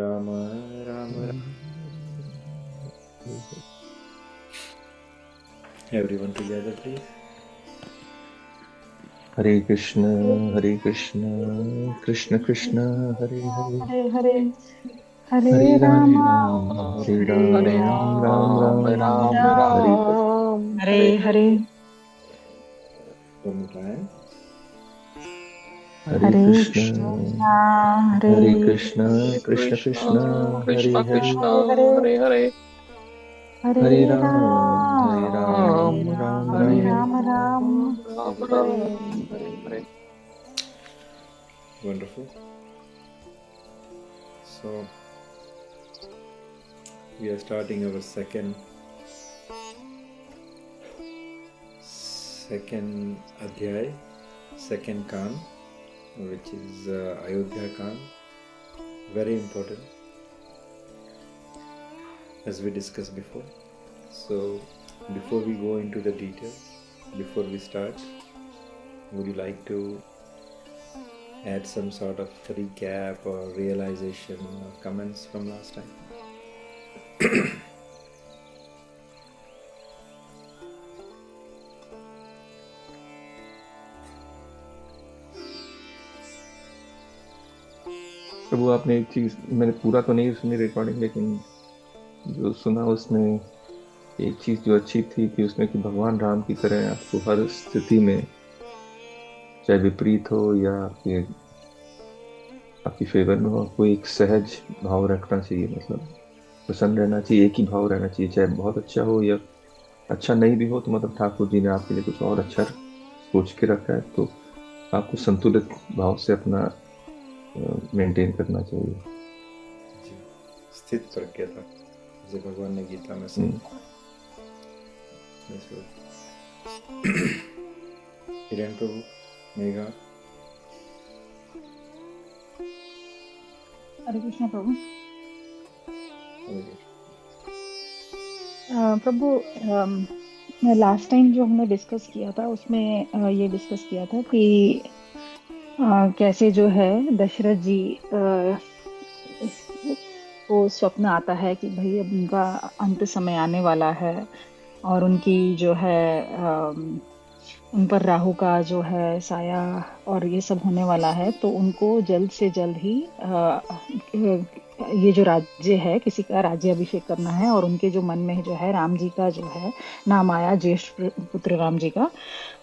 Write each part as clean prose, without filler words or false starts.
Ram Ram everyone together please. Hare Krishna Krishna Krishna Hare Hare Hare Hare Hare Hare Ram Ram Hare Hare Ram Ram Ram Ram Ram Hare Ram Hare. Hare Hare One more time. Hare Hare Krishna Krishna Hare Hare Krishna Krishna Krishna Krishna Hare Krishna Hare. Krishna Hare Hare Hare Hare Ram Ram Ram Hare Ram Ram Ram Hare Hare Hare. Hare. Wonderful. So we are starting our second adhyay, second kan, which is Ayodhya kan. Very important, as we discussed before. So before we go into the detail, before we start, would you like to add some sort of recap or realization or comments from last time? प्रभु आपने एक चीज, मैंने पूरा तो नहीं सुनी recording, लेकिन जो सुना उसमें एक चीज जो अच्छी थी कि उसमें कि भगवान राम की तरह आपको हर स्थिति में, चाहे विपरीत हो या आपकी फेवर में हो, आपको एक सहज भाव रखना चाहिए। मतलब प्रसन्न रहना चाहिए, एक ही भाव रहना चाहिए, चाहे बहुत अच्छा हो या अच्छा नहीं भी हो। तो मतलब ठाकुर जी ने आपके लिए कुछ और अच्छा सोच के रखा है, तो आपको संतुलित भाव से अपना मेंटेन करना चाहिए। जी, स्थित प्रज्ञता, जैसे भगवान ने गीता में हम्म। समझा। हिरण प्रभु, मेघा। हरे कृष्ण प्रभु। हरे कृष्ण। प्रभु, लास्ट टाइम जो हमने डिस्कस किया था उसमें ये डिस्कस किया था कि कैसे जो है दशरथ जी को स्वप्न आता है कि भाई अब उनका अंत समय आने वाला है और उनकी जो है उन पर राहु का जो है साया और ये सब होने वाला है, तो उनको जल्द से जल्द ही ये जो राज्य है किसी का राज्य अभिषेक करना है। और उनके जो मन में जो है राम जी का जो है नाम आया, ज्येष्ठ पुत्र राम जी का।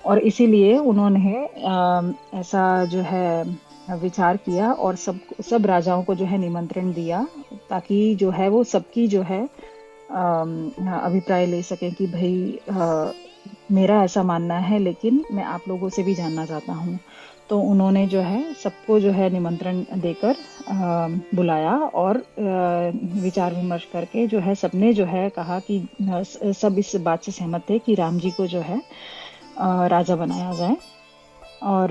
और इसीलिए उन्होंने ऐसा जो है विचार किया और सब राजाओं को जो है निमंत्रण दिया, ताकि जो है वो सबकी जो है अभिप्राय ले सकें कि भाई मेरा ऐसा मानना है, लेकिन मैं आप लोगों से भी जानना चाहता हूँ। तो उन्होंने जो है सबको जो है निमंत्रण देकर बुलाया और विचार विमर्श करके जो है सबने जो है कहा कि सब इस बात से सहमत थे कि राम जी को जो है राजा बनाया जाए। और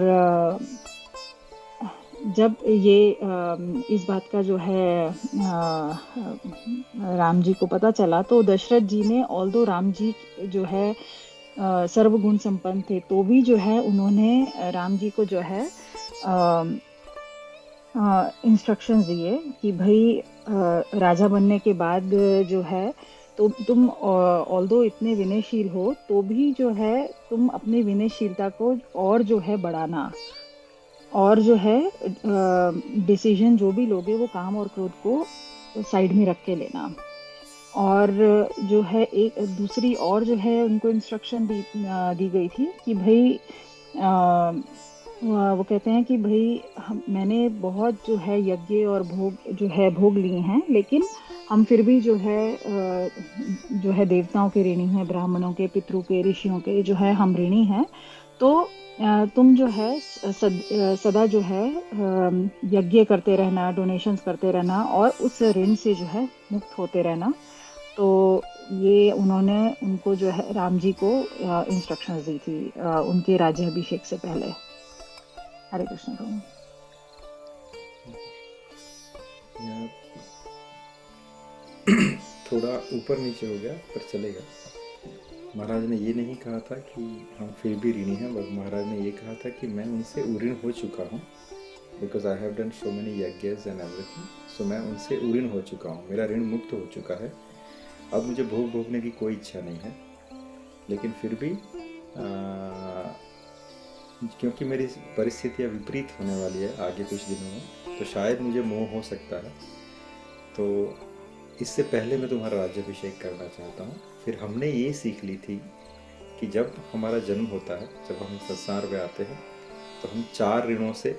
जब ये इस बात का जो है राम जी को पता चला, तो दशरथ जी ने, ऑल्दो राम जी जो है सर्वगुण संपन्न थे, तो भी जो है उन्होंने राम जी को जो है इंस्ट्रक्शंस दिए कि भाई राजा बनने के बाद जो है तो तुम ऑल्दो इतने विनयशील हो, तो भी जो है तुम अपनी विनयशीलता को और जो है बढ़ाना, और जो है डिसीजन जो भी लोगे वो काम और क्रोध को साइड में रख के लेना। और जो है एक दूसरी और जो है उनको इंस्ट्रक्शन दी गई थी कि भाई वो कहते हैं कि भाई मैंने बहुत जो है यज्ञ और भोग लिए हैं, लेकिन हम फिर भी जो है देवताओं के ऋणी हैं, ब्राह्मणों के, पितरों के, ऋषियों के जो है हम ऋणी हैं। तो तुम जो है सदा जो है यज्ञ करते रहना, डोनेशंस करते रहना और उस ऋण से जो है मुक्त होते रहना। तो ये उन्होंने उनको जो है राम जी को इंस्ट्रक्शंस दी थी उनके राज्याभिषेक से पहले। हरे कृष्ण प्रभु। यहाँ थोड़ा ऊपर नीचे हो गया पर चलेगा। महाराज ने ये नहीं कहा था कि हम फिर भी ऋणी हैं, बस महाराज ने ये कहा था कि मैं उनसे ऋण हो चुका हूँ, because I have done so many yajnas and everything. So मैं उनसे ऋण हो चुका हूँ, मेरा ऋण मुक्त हो चुका है. अब मुझे भोग भोगने की कोई इच्छा नहीं है. लेकिन फिर भी क्योंकि मेरी परिस्थितियाँ विपरीत होने वाली है आगे कुछ दिनों में, तो शायद मुझे मोह हो सकता है. तो इससे पहले मैं तुम्हारा राज्याभिषेक करना चाहता हूँ. फिर हमने ये सीख ली थी कि जब हमारा जन्म होता है, जब हम संसार में आते हैं, तो हम 4 ऋणों से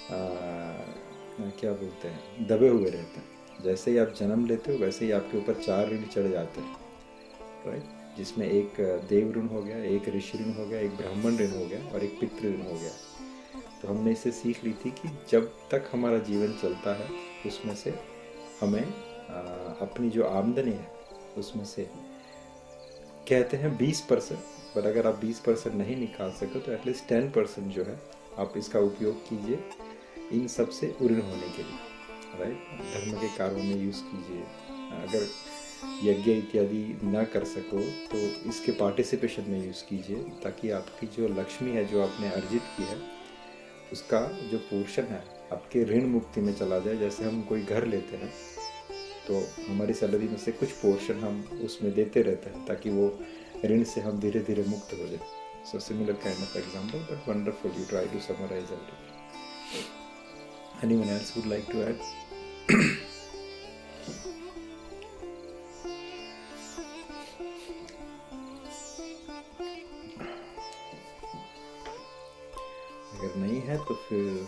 क्या बोलते हैं, दबे हुए रहते हैं. जैसे ही आप जन्म लेते हो वैसे ही आपके ऊपर 4 ऋण चढ़ जाते हैं, राइट. जिसमें एक देव ऋण हो गया, एक ऋषि ऋण हो गया, एक ब्राह्मण ऋण हो गया और एक पितृ ऋण हो गया. तो हमने इसे सीख ली थी कि जब तक हमारा जीवन चलता है उसमें से हमें अपनी जो आमदनी है उसमें से कहते हैं 20%, पर अगर आप 20% नहीं निकाल सको तो एटलीस्ट 10% जो है आप इसका उपयोग कीजिए इन सब से ऋण होने के लिए, राइट. धर्म के कार्यों में यूज़ कीजिए. अगर यज्ञ इत्यादि ना कर सको तो इसके पार्टिसिपेशन में यूज़ कीजिए, ताकि आपकी जो लक्ष्मी है जो आपने अर्जित की है उसका जो पोर्शन है आपके ऋण मुक्ति में चला जाए. जैसे हम कोई घर लेते हैं तो हमारी सैलरी में से कुछ पोर्शन हम उसमें देते रहते हैं ताकि वो ऋण से हम धीरे धीरे मुक्त हो जाए. So similar kind of example, but wonderful. You try to summarise everything. Anyone else would like to add? अगर नहीं है तो फिर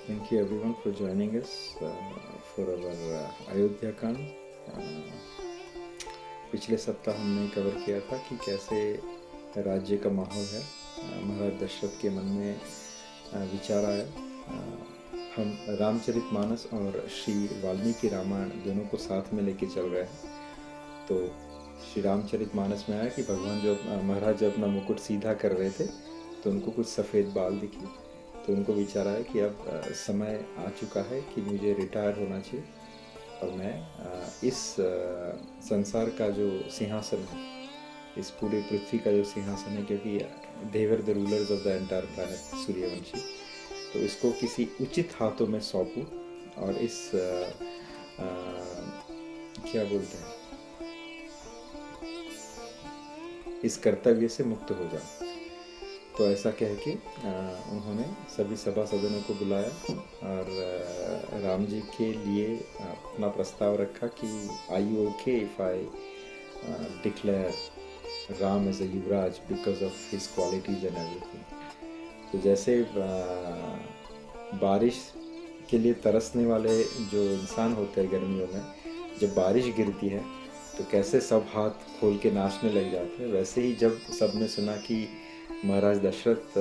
thank you everyone for joining us for our Ayodhya Kand. पिछले सप्ताह हमने कवर किया था कि कैसे राज्य का माहौल है. महाराज दशरथ के मन में विचार आया. हम रामचरितमानस और श्री वाल्मीकि रामायण दोनों को साथ में लेके चल रहे हैं. तो श्री रामचरितमानस में आया कि भगवान जो महाराज जब अपना मुकुट सीधा कर रहे थे तो उनको कुछ सफ़ेद बाल दिखे. तो उनको विचार आया कि अब समय आ चुका है कि मुझे रिटायर होना चाहिए और मैं इस संसार का जो सिंहासन है, इस पूरे पृथ्वी का जो सिंहासन है, क्योंकि they were the rulers of the entire planet Suryavanshi, तो इसको किसी उचित हाथों में सौंपूं और इस क्या बोलते हैं, इस कर्तव्य से मुक्त हो जाऊं. तो ऐसा कह के उन्होंने सभी सभासदों को बुलाया और राम जी के लिए अपना प्रस्ताव रखा कि I you okay if I declare Ram as a yuvraj because of his qualities and everything. तो जैसे बारिश के लिए तरसने वाले जो इंसान होते हैं गर्मियों में, जब बारिश गिरती है तो कैसे सब हाथ खोल के नाचने लग जाते हैं, वैसे ही जब सब ने सुना कि महाराज दशरथ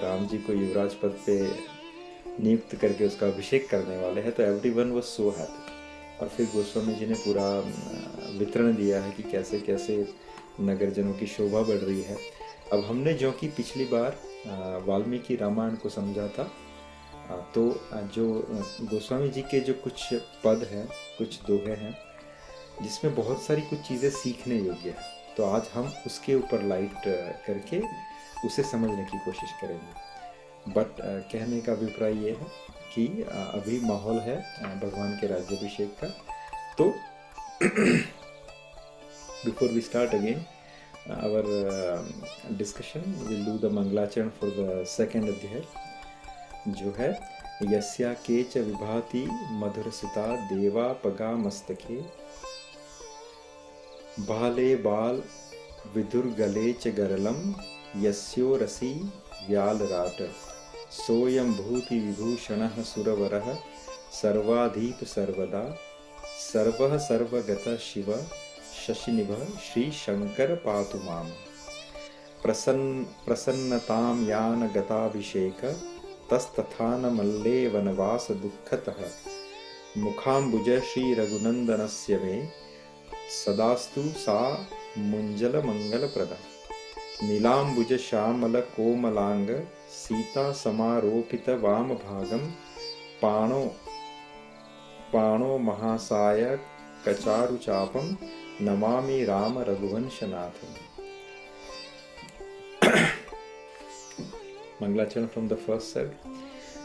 राम जी को युवराज पद पे नियुक्त करके उसका अभिषेक करने वाले हैं, तो एवरीवन वाज सो हैप्पी. और फिर गोस्वामी जी ने पूरा वितरण दिया है कि कैसे कैसे नगरजनों की शोभा बढ़ रही है. अब हमने जो कि पिछली बार वाल्मीकि रामायण को समझा था, तो जो गोस्वामी जी के जो कुछ पद हैं, कुछ दोहे हैं जिसमें बहुत सारी कुछ चीज़ें सीखने योग्य है, तो आज हम उसके ऊपर लाइट करके उसे समझने की कोशिश करेंगे. बट कहने का अभिप्राय ये है कि अभी माहौल है भगवान के राज्याभिषेक का. तो before we start again our discussion, will do the मंगलाचरण फॉर द सेकेंड अध्याय, जो है यस्या केच विभाति मधुरसुता देवा पगा मस्तके बाले बाल विदुर्गले च गरलम यस्यो रसी व्यालराट सोयं भूति विभूषणः सुरवरः सर्वाधीप सर्वदा सर्वः सर्वगत शिव शशिनिभः श्री शंकर पातु माम. प्रसन्नतां यान गताभिषेक तस्तथान मल्ले वनवास दुःखतः मुखाम्बुज श्री रघुनंदनस्य मे सदास्तु सा मुंजल मंगलप्रदा. नीलांबुज श्यामल कोमलांग सीता समारोपित वाम भागम पाणो पाणो महासाय कचारु चापम नमामि राम रघुवंशनाथम. मंगलाचरण from the first सर्ग.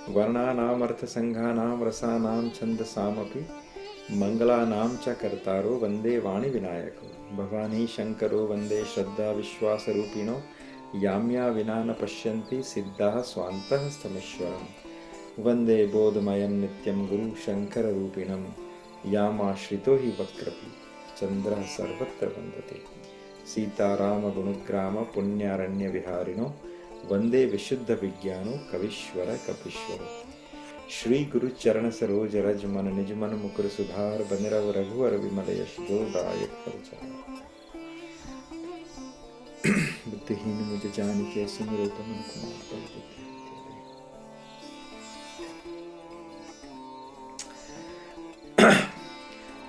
वर्णानाम् अर्थसङ्घानां रसानां छन्दसामपि मङ्गलानां च कर्तारो वन्दे वाणिविनायको भवानी शङ्करो वन्दे श्रद्धा विश्वासरूपिणो याम्या विना न पश्यन्ति सिद्धाः स्वान्तः स्तमेश्वरम् वन्दे बोधमयं नित्यं गुरुशङ्कररूपिणं यामाश्रितो हि वक्रपि चन्द्रः सर्वत्र वन्दते सीतारामगुणग्राम पुण्यारण्यविहारिणो वन्दे विशुद्धविज्ञानो कवीश्वर कपीश्वरो श्री गुरु चरण सरोज रज मन निज मन मुकुर सुधार बनिरव रघुवर विमल यश जोदायक फलचार बुद्धिहीन मुझे जानिके सुमिरो पवन कुमार बल बुद्धि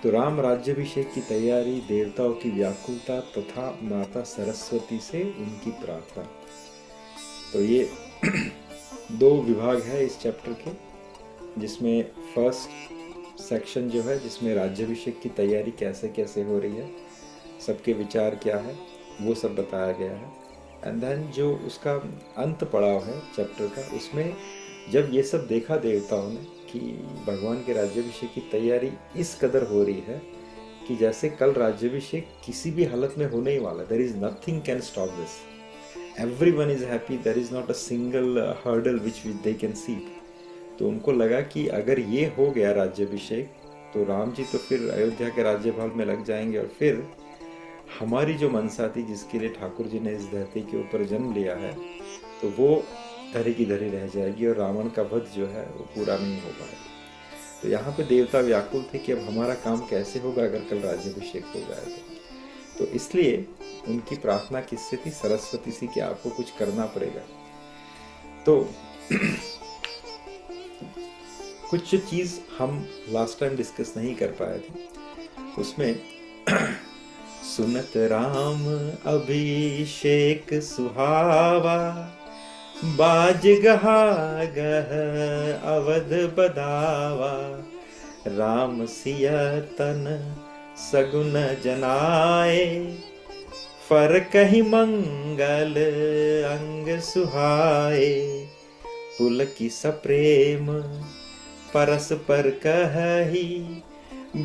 तो राम राज्याभिषेक की तैयारी, देवताओं की व्याकुलता तथा माता सरस्वती से उनकी प्रार्थना। तो ये दो विभाग है इस चैप्टर के, जिसमें फर्स्ट सेक्शन जो है जिसमें राज्याभिषेक की तैयारी कैसे कैसे हो रही है, सबके विचार क्या है, वो सब बताया गया है। एंड देन जो उसका अंत पड़ाव है चैप्टर का, उसमें जब ये सब देखा देवताओं ने कि भगवान के राज्याभिषेक की तैयारी इस कदर हो रही है कि जैसे कल राज्याभिषेक किसी भी हालत में होने ही वाला, there is nothing can stop this, everyone is happy, there is not a single hurdle which they can see. तो उनको लगा कि अगर ये हो गया राज्याभिषेक तो राम जी तो फिर अयोध्या के राज्यभार में लग जाएंगे और फिर हमारी जो मनसा थी जिसके लिए ठाकुर जी ने इस धरती के ऊपर जन्म लिया है तो वो धरी की धरी रह जाएगी और रावण का वध जो है वो पूरा नहीं हो पाएगा। तो यहाँ पे देवता व्याकुल थे कि अब हमारा काम कैसे होगा अगर कल राज्याभिषेक हो जाए तो इसलिए उनकी प्रार्थना किससे थी? सरस्वती से, कि आपको कुछ करना पड़ेगा। तो कुछ चीज हम लास्ट टाइम डिस्कस नहीं कर पाए थे उसमें सुनत राम अभिषेक सुहावा बाज गहा गह अवध बदावा राम सिया तन सगुन जनाए फर कही मंगल अंग सुहाए पुल की सप्रेम परस्पर कही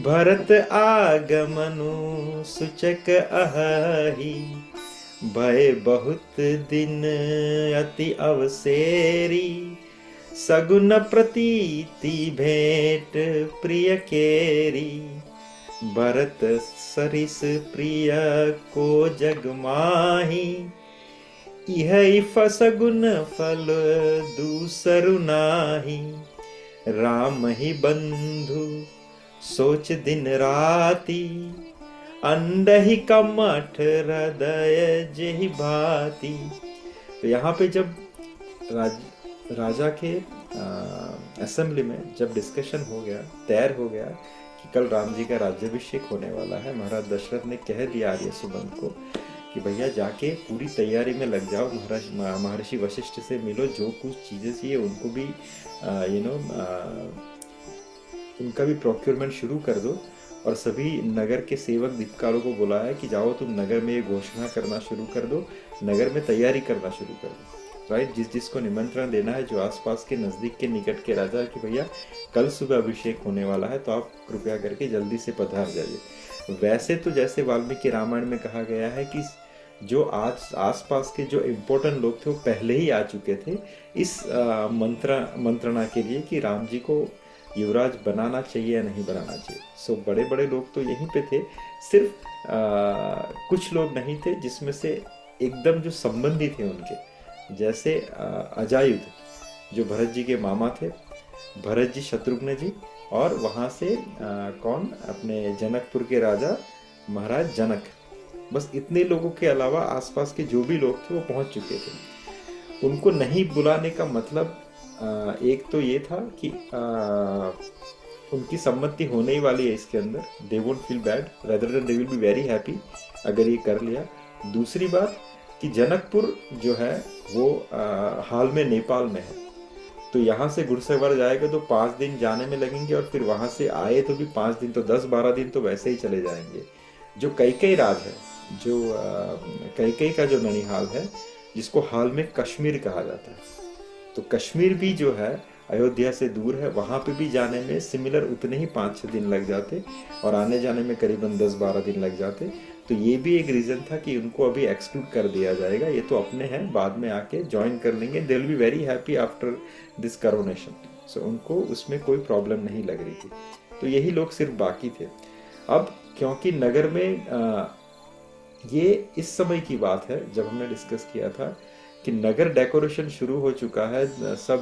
भरत आगमनु सूचक अहि भय बहुत दिन अति अवसेरी सगुन प्रतीति भेंट प्रिय केरी भरत सरिस प्रिय को जग माही इह फसगुन फल दूसरु नाही राम ही बंधु सोच दिन राती अंड ही कमठ हृदय जेहि भाती। तो यहाँ पे जब राजा के असेंबली में जब डिस्कशन हो गया, तैयार हो गया कि कल राम जी का राज्याभिषेक होने वाला है, महाराज दशरथ ने कह दिया आर्य सुबंध को कि भैया जाके पूरी तैयारी में लग जाओ, महर्षि वशिष्ठ से मिलो, जो कुछ चीज़ें चाहिए उनको भी उनका भी प्रोक्योरमेंट शुरू कर दो और सभी नगर के सेवक दीपकारों को बुलाया कि जाओ तुम नगर में ये घोषणा करना शुरू कर दो, नगर में तैयारी करना शुरू कर दो, राइट। जिसको निमंत्रण देना है, जो आसपास के नज़दीक के निकट के राजा, कि भैया कल सुबह अभिषेक होने वाला है तो आप कृपया करके जल्दी से पधार जाइए। वैसे तो जैसे वाल्मीकि रामायण में कहा गया है कि जो आज आसपास के जो इम्पोर्टेंट लोग थे वो पहले ही आ चुके थे इस मंत्रणा के लिए कि राम जी को युवराज बनाना चाहिए या नहीं बनाना चाहिए। सो बड़े बड़े लोग तो यहीं पे थे, सिर्फ कुछ लोग नहीं थे जिसमें से एकदम जो संबंधी थे उनके, जैसे अजायुध जो भरत जी के मामा थे, भरत जी शत्रुघ्न जी, और वहाँ से कौन अपने जनकपुर के राजा महाराज जनक, बस इतने लोगों के अलावा आसपास के जो भी लोग थे वो पहुँच चुके थे। उनको नहीं बुलाने का मतलब एक तो ये था कि उनकी सम्मति होने ही वाली है इसके अंदर, they won't feel bad, rather than they will be very happy अगर ये कर लिया। दूसरी बात कि जनकपुर जो है वो हाल में नेपाल में है, तो यहाँ से घुड़सवार जाएगा तो 5 दिन जाने में लगेंगे और फिर वहाँ से आए तो भी 5 दिन, तो 10-12 दिन तो वैसे ही चले जाएंगे। जो कैकेयी राज है, जो कैकेयी का जो ननिहाल है, जिसको हाल में कश्मीर कहा जाता है, तो कश्मीर भी जो है अयोध्या से दूर है, वहाँ पे भी जाने में सिमिलर उतने ही 5-6 दिन लग जाते और आने जाने में करीबन 10-12 दिन लग जाते। तो ये भी एक रीज़न था कि उनको अभी एक्सक्लूड कर दिया जाएगा, ये तो अपने हैं, बाद में आके ज्वाइन कर लेंगे, they will be very happy after this coronation. So उनको उसमें कोई प्रॉब्लम नहीं लग रही थी। तो यही लोग सिर्फ बाकी थे। अब क्योंकि नगर में ये इस समय की बात है जब हमने डिस्कस किया था कि नगर डेकोरेशन शुरू हो चुका है, सब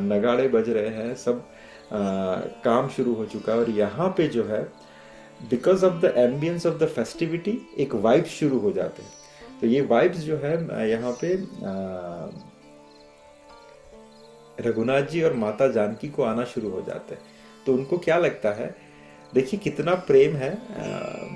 नगाड़े बज रहे हैं, सब काम शुरू हो चुका है, और यहाँ पे जो है because of the ambience of the festivity एक वाइब्स शुरू हो जाते हैं। तो ये वाइब्स जो है यहाँ पे रघुनाथ जी और माता जानकी को आना शुरू हो जाते हैं। तो उनको क्या लगता है, देखिए कितना प्रेम है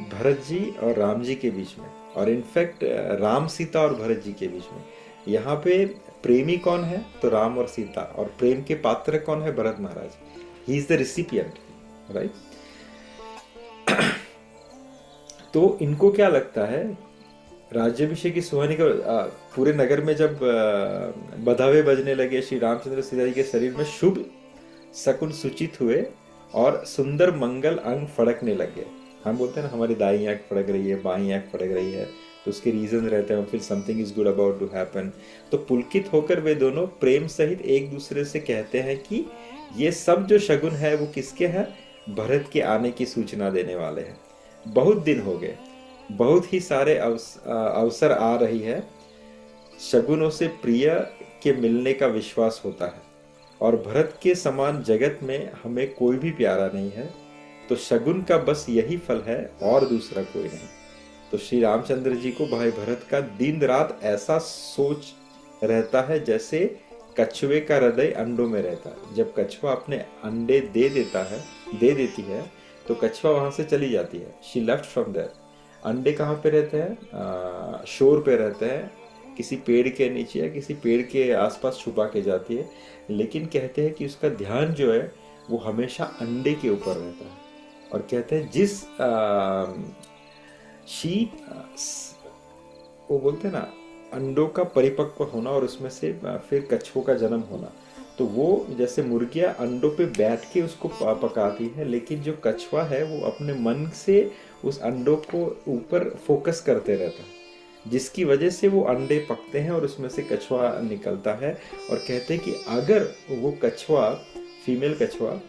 भरत जी और राम जी के बीच में, और इनफैक्ट राम सीता और भरत जी के बीच में। यहाँ पे प्रेमी कौन है, तो राम और सीता, और प्रेम के पात्र कौन है, Bharat Maharaj. He is the recipient, right. तो इनको क्या लगता है, राज्याभिषेक की सुहानी का पूरे नगर में जब बधावे बजने लगे, श्री रामचंद्र सीता जी के शरीर में शुभ शकुन सूचित हुए और सुंदर मंगल अंग फड़कने लग गए। हम बोलते हैं ना, हमारी दाई आंख फड़क रही है, बाई आंख फड़क रही है, तो उसके रीजन रहते हैं, फिर something is good about to happen. तो पुलकित होकर वे दोनों प्रेम सहित एक दूसरे से कहते हैं कि ये सब जो शगुन है वो किसके हैं, भरत के आने की सूचना देने वाले हैं। बहुत दिन हो गए, बहुत ही सारे अवसर आ रही है, शगुनों से प्रिय के मिलने का विश्वास होता है, और भरत के समान जगत में हमें कोई भी प्यारा नहीं है, तो शगुन का बस यही फल है और दूसरा कोई नहीं। तो श्री रामचंद्र जी को भाई भरत का दिन रात ऐसा सोच रहता है जैसे कछुए का हृदय अंडों में रहता है। जब कछुआ अपने अंडे दे देती है तो कछुआ वहां से चली जाती है, शी लेफ्ट फ्रॉम देयर। अंडे कहाँ पे रहते हैं, शोर पे रहते हैं, किसी पेड़ के नीचे या किसी पेड़ के आसपास छुपा के जाती है, लेकिन कहते हैं कि उसका ध्यान जो है वो हमेशा अंडे के ऊपर रहता है। और कहते हैं जिस वो बोलते हैं ना, अंडों का परिपक्व होना और उसमें से फिर कछुओं का जन्म होना, तो वो जैसे मुर्गियां अंडों पे बैठ के उसको पकाती है, लेकिन जो कछुआ है वो अपने मन से उस अंडों को ऊपर फोकस करते रहता है, जिसकी वजह से वो अंडे पकते हैं और उसमें से कछुआ निकलता है। और कहते हैं कि अगर वो कछुआ, फीमेल कछुआ,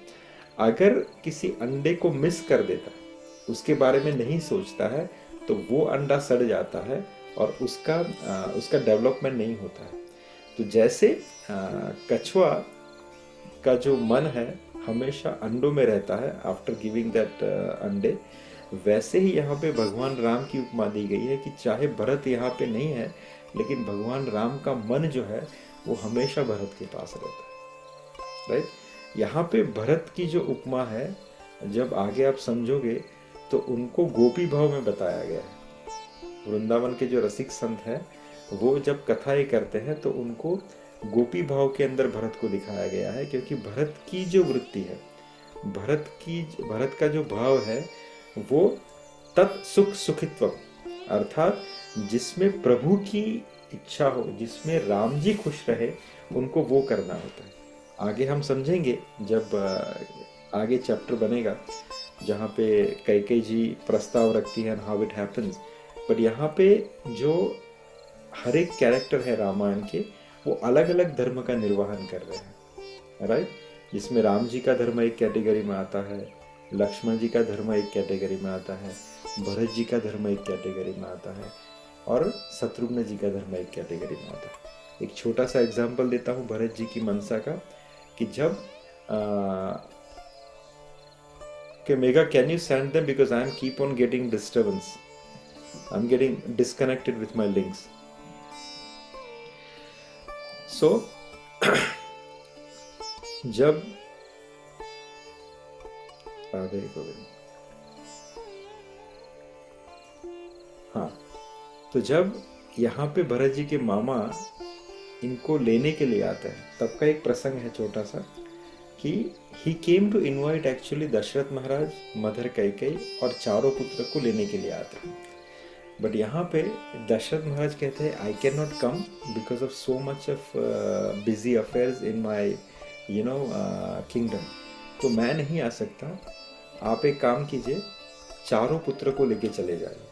अगर किसी अंडे को मिस कर देता है, उसके बारे में नहीं सोचता है, तो वो अंडा सड़ जाता है और उसका डेवलपमेंट नहीं होता है। तो जैसे कछुआ का जो मन है हमेशा अंडों में रहता है आफ्टर गिविंग दैट अंडे, वैसे ही यहाँ पे भगवान राम की उपमा दी गई है कि चाहे भरत यहाँ पे नहीं है, लेकिन भगवान राम का मन जो है वो हमेशा भरत के पास रहता है, राइट। यहाँ पे भरत की जो उपमा है, जब आगे आप समझोगे तो उनको गोपी भाव में बताया गया है। वृंदावन के जो रसिक संत हैं वो जब कथाएं करते हैं तो उनको गोपी भाव के अंदर भरत को दिखाया गया है, क्योंकि भरत की जो वृत्ति है, भरत का जो भाव है वो तत्सुख सुखित्व, अर्थात जिसमें प्रभु की इच्छा हो, जिसमें राम जी खुश रहे, उनको वो करना होता है। आगे हम समझेंगे जब आगे चैप्टर बनेगा जहाँ पे कैकेयी जी प्रस्ताव रखती है हाउ इट हैपन्स। बट यहाँ पे जो हर एक कैरेक्टर है रामायण के, वो अलग अलग धर्म का निर्वहन कर रहे हैं, राइट। जिसमें राम जी का धर्म एक कैटेगरी में आता है, लक्ष्मण जी का धर्म एक कैटेगरी में आता है, भरत जी का धर्म एक कैटेगरी में आता है, और शत्रुघ्न जी का धर्म एक कैटेगरी में आता है। एक छोटा सा एग्जाम्पल देता हूँ भरत जी की मनसा का, कि जब Megha can you send them because I am keep on getting disturbance, I am getting disconnected with my links. So जब हाँ, तो जब यहाँ पे भरत जी के मामा इनको लेने के लिए आते हैं, तब का एक प्रसंग है छोटा सा, कि he came to invite actually Dashrath Maharaj, mother Kaikeyi और चारों पुत्र को लेने के लिए आते हैं। बट यहाँ पे दशरथ महाराज कहते हैं I can not come because of so much of busy affairs in my kingdom, तो मैं नहीं आ सकता। आप एक काम कीजिए, चारों पुत्र को लेके चले जाइए।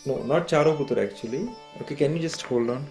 नो, नॉट चारों पुत्र actually. Okay, can you just hold on.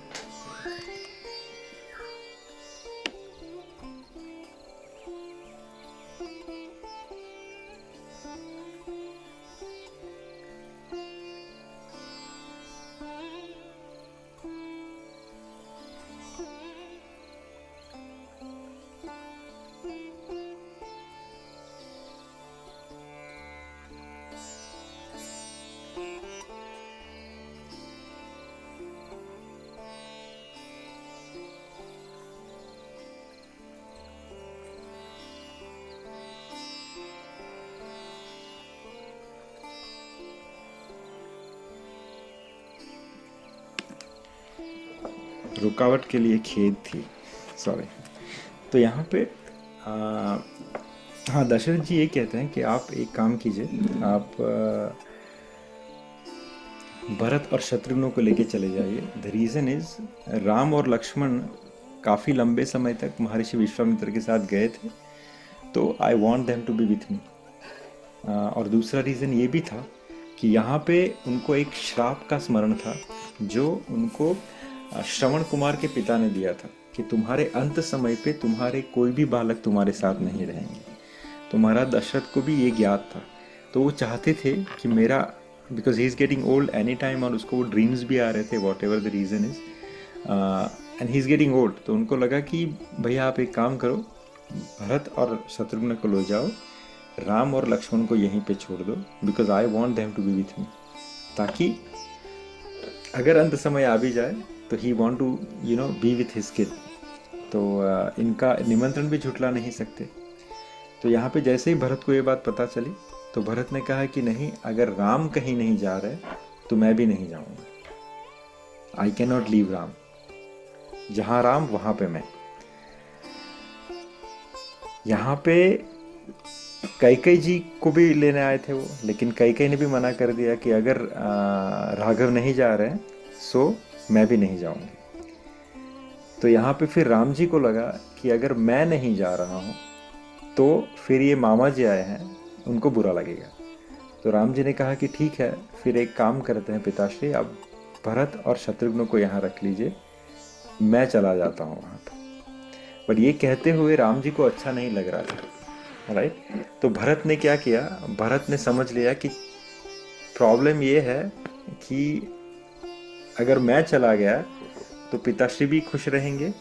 रुकावट के लिए खेद थी, सॉरी। तो यहाँ पे हाँ, दशरथ जी ये कहते हैं कि आप एक काम कीजिए, आप भरत और शत्रुघ्न को लेके चले जाइए। द रीज़न इज, राम और लक्ष्मण काफ़ी लंबे समय तक महर्षि विश्वामित्र के साथ गए थे, तो I want them to be with me. और दूसरा रीज़न ये भी था कि यहाँ पे उनको एक श्राप का स्मरण था जो उनको श्रवण कुमार के पिता ने दिया था कि तुम्हारे अंत समय पे तुम्हारे कोई भी बालक तुम्हारे साथ नहीं रहेंगे। तो महाराज दशरथ को भी ये ज्ञात था, तो वो चाहते थे कि मेरा, because he is getting old any time, और उसको वो ड्रीम्स भी आ रहे थे, what ever the reason is, and he is getting old. तो उनको लगा कि भैया आप एक काम करो, भरत और शत्रुघ्न को ले जाओ, राम और लक्ष्मण को यहीं पे छोड़ दो, because I want them to be with me, ताकि अगर अंत समय आ भी जाए तो he want to be with his kid. तो इनका निमंत्रण भी झुटला नहीं सकते। तो यहाँ पे जैसे ही भरत को ये बात पता चली, तो भरत ने कहा कि नहीं, अगर राम कहीं नहीं जा रहे तो मैं भी नहीं जाऊंगा। I can not leave Ram, जहां राम वहां पे मैं। यहाँ पे कैकेयी जी को भी लेने आए थे वो, लेकिन कैकेयी ने भी मना कर दिया कि अगर राघव नहीं जा रहे हैं सो मैं भी नहीं जाऊंगी। तो यहाँ पे फिर राम जी को लगा कि अगर मैं नहीं जा रहा हूँ तो फिर ये मामा जी आए हैं, उनको बुरा लगेगा। तो राम जी ने कहा कि ठीक है, फिर एक काम करते हैं पिताश्री, आप भरत और शत्रुघ्न को यहाँ रख लीजिए, मैं चला जाता हूँ वहाँ पर। पर ये कहते हुए राम जी को अच्छा नहीं लग रहा था, राइट। तो भरत ने क्या किया, भरत ने समझ लिया कि प्रॉब्लम ये है कि अगर मैं चला गया तो पिताश्री भी खुश रहेंगे,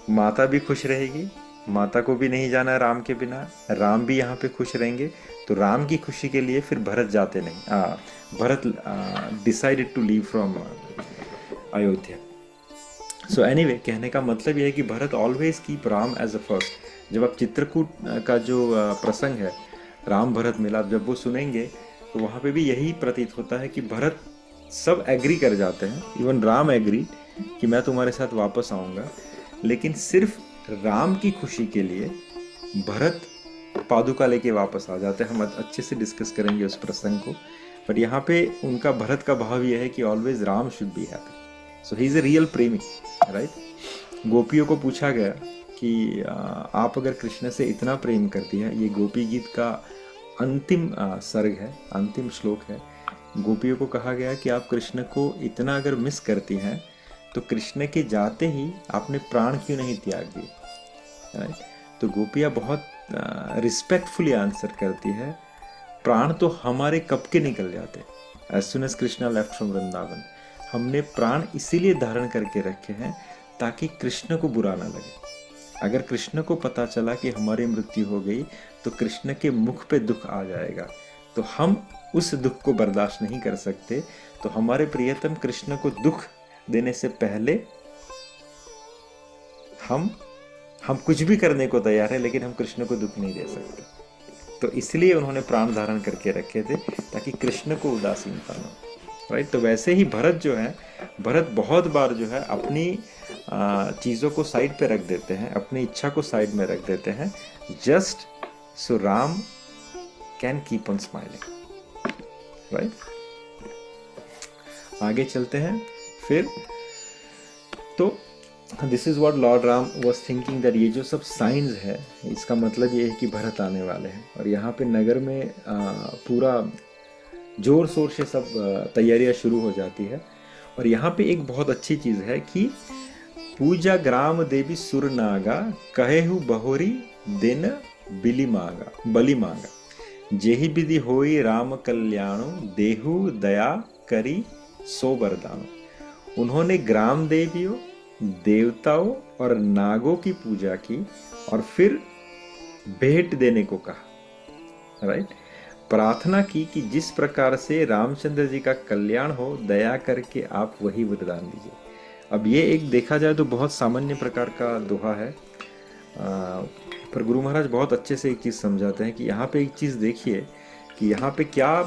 माता भी खुश रहेगी, माता को भी नहीं जाना राम के बिना, राम भी यहाँ पे खुश रहेंगे। तो राम की खुशी के लिए फिर भरत जाते नहीं, Bharat decided to leave from Ayodhya. So anyway, कहने का मतलब यह है कि Bharat always keep Ram as a first. जब आप चित्रकूट का जो प्रसंग है, राम भरत मिलाप, जब वो सुनेंगे तो वहाँ पे भी यही प्रतीत होता है कि भरत सब एग्री कर जाते हैं, इवन राम एग्री कि मैं तुम्हारे साथ वापस आऊँगा, लेकिन सिर्फ राम की खुशी के लिए भरत पादुका लेके वापस आ जाते हैं। हम अच्छे से डिस्कस करेंगे उस प्रसंग को, पर यहाँ पे उनका भरत का भाव यह है कि always Ram should be happy. So he is a real प्रेमी, राइट। गोपियों को पूछा गया कि आप अगर कृष्ण से इतना प्रेम करती हैं, ये गोपी गीत का अंतिम सर्ग है, अंतिम श्लोक है। गोपियों को कहा गया कि आप कृष्ण को इतना अगर मिस करती हैं तो कृष्ण के जाते ही आपने प्राण क्यों नहीं त्याग दिए, राइट। तो गोपियाँ बहुत रिस्पेक्टफुली आंसर करती है, प्राण तो हमारे कब के निकल जाते, as soon as Krishna left from Vrindavan. हमने प्राण इसीलिए धारण करके रखे हैं ताकि कृष्ण को बुरा ना लगे। अगर कृष्ण को पता चला कि हमारी मृत्यु हो गई तो कृष्ण के मुख पे दुख आ जाएगा, तो हम उस दुख को बर्दाश्त नहीं कर सकते। तो हमारे प्रियतम कृष्ण को दुख देने से पहले हम कुछ भी करने को तैयार है, लेकिन हम कृष्ण को दुख नहीं दे सकते। तो इसलिए उन्होंने प्राण धारण करके रखे थे ताकि कृष्ण को उदासीनता न हो, राइट। तो वैसे ही भरत जो है, भरत बहुत बार जो है अपनी चीज़ों को साइड पे रख देते हैं, अपनी इच्छा को साइड में रख देते हैं, just so Ram can keep on smiling, right. आगे चलते हैं फिर। तो this is what Lord Ram was thinking, that ये जो सब साइंस है इसका मतलब ये है कि भरत आने वाले हैं। और यहाँ पे नगर में पूरा जोर शोर से सब तैयारियां शुरू हो जाती है। और यहाँ पे एक बहुत अच्छी चीज़ है कि पूजा ग्राम देवी सुर नागा कहेहु बहोरी दिन बलि मांगा जेहि विधि होई राम कल्याणो देहु दया करी सो वरदानो। उन्होंने ग्राम देवियों, देवताओं और नागों की पूजा की और फिर भेंट देने को कहा, राइट। प्रार्थना की कि जिस प्रकार से रामचंद्र जी का कल्याण हो, दया करके आप वही वरदान दीजिए। अब ये एक देखा जाए तो बहुत सामान्य प्रकार का दोहा है, पर गुरु महाराज बहुत अच्छे से एक चीज़ समझाते हैं कि यहाँ पे एक चीज़ देखिए कि यहाँ पे क्या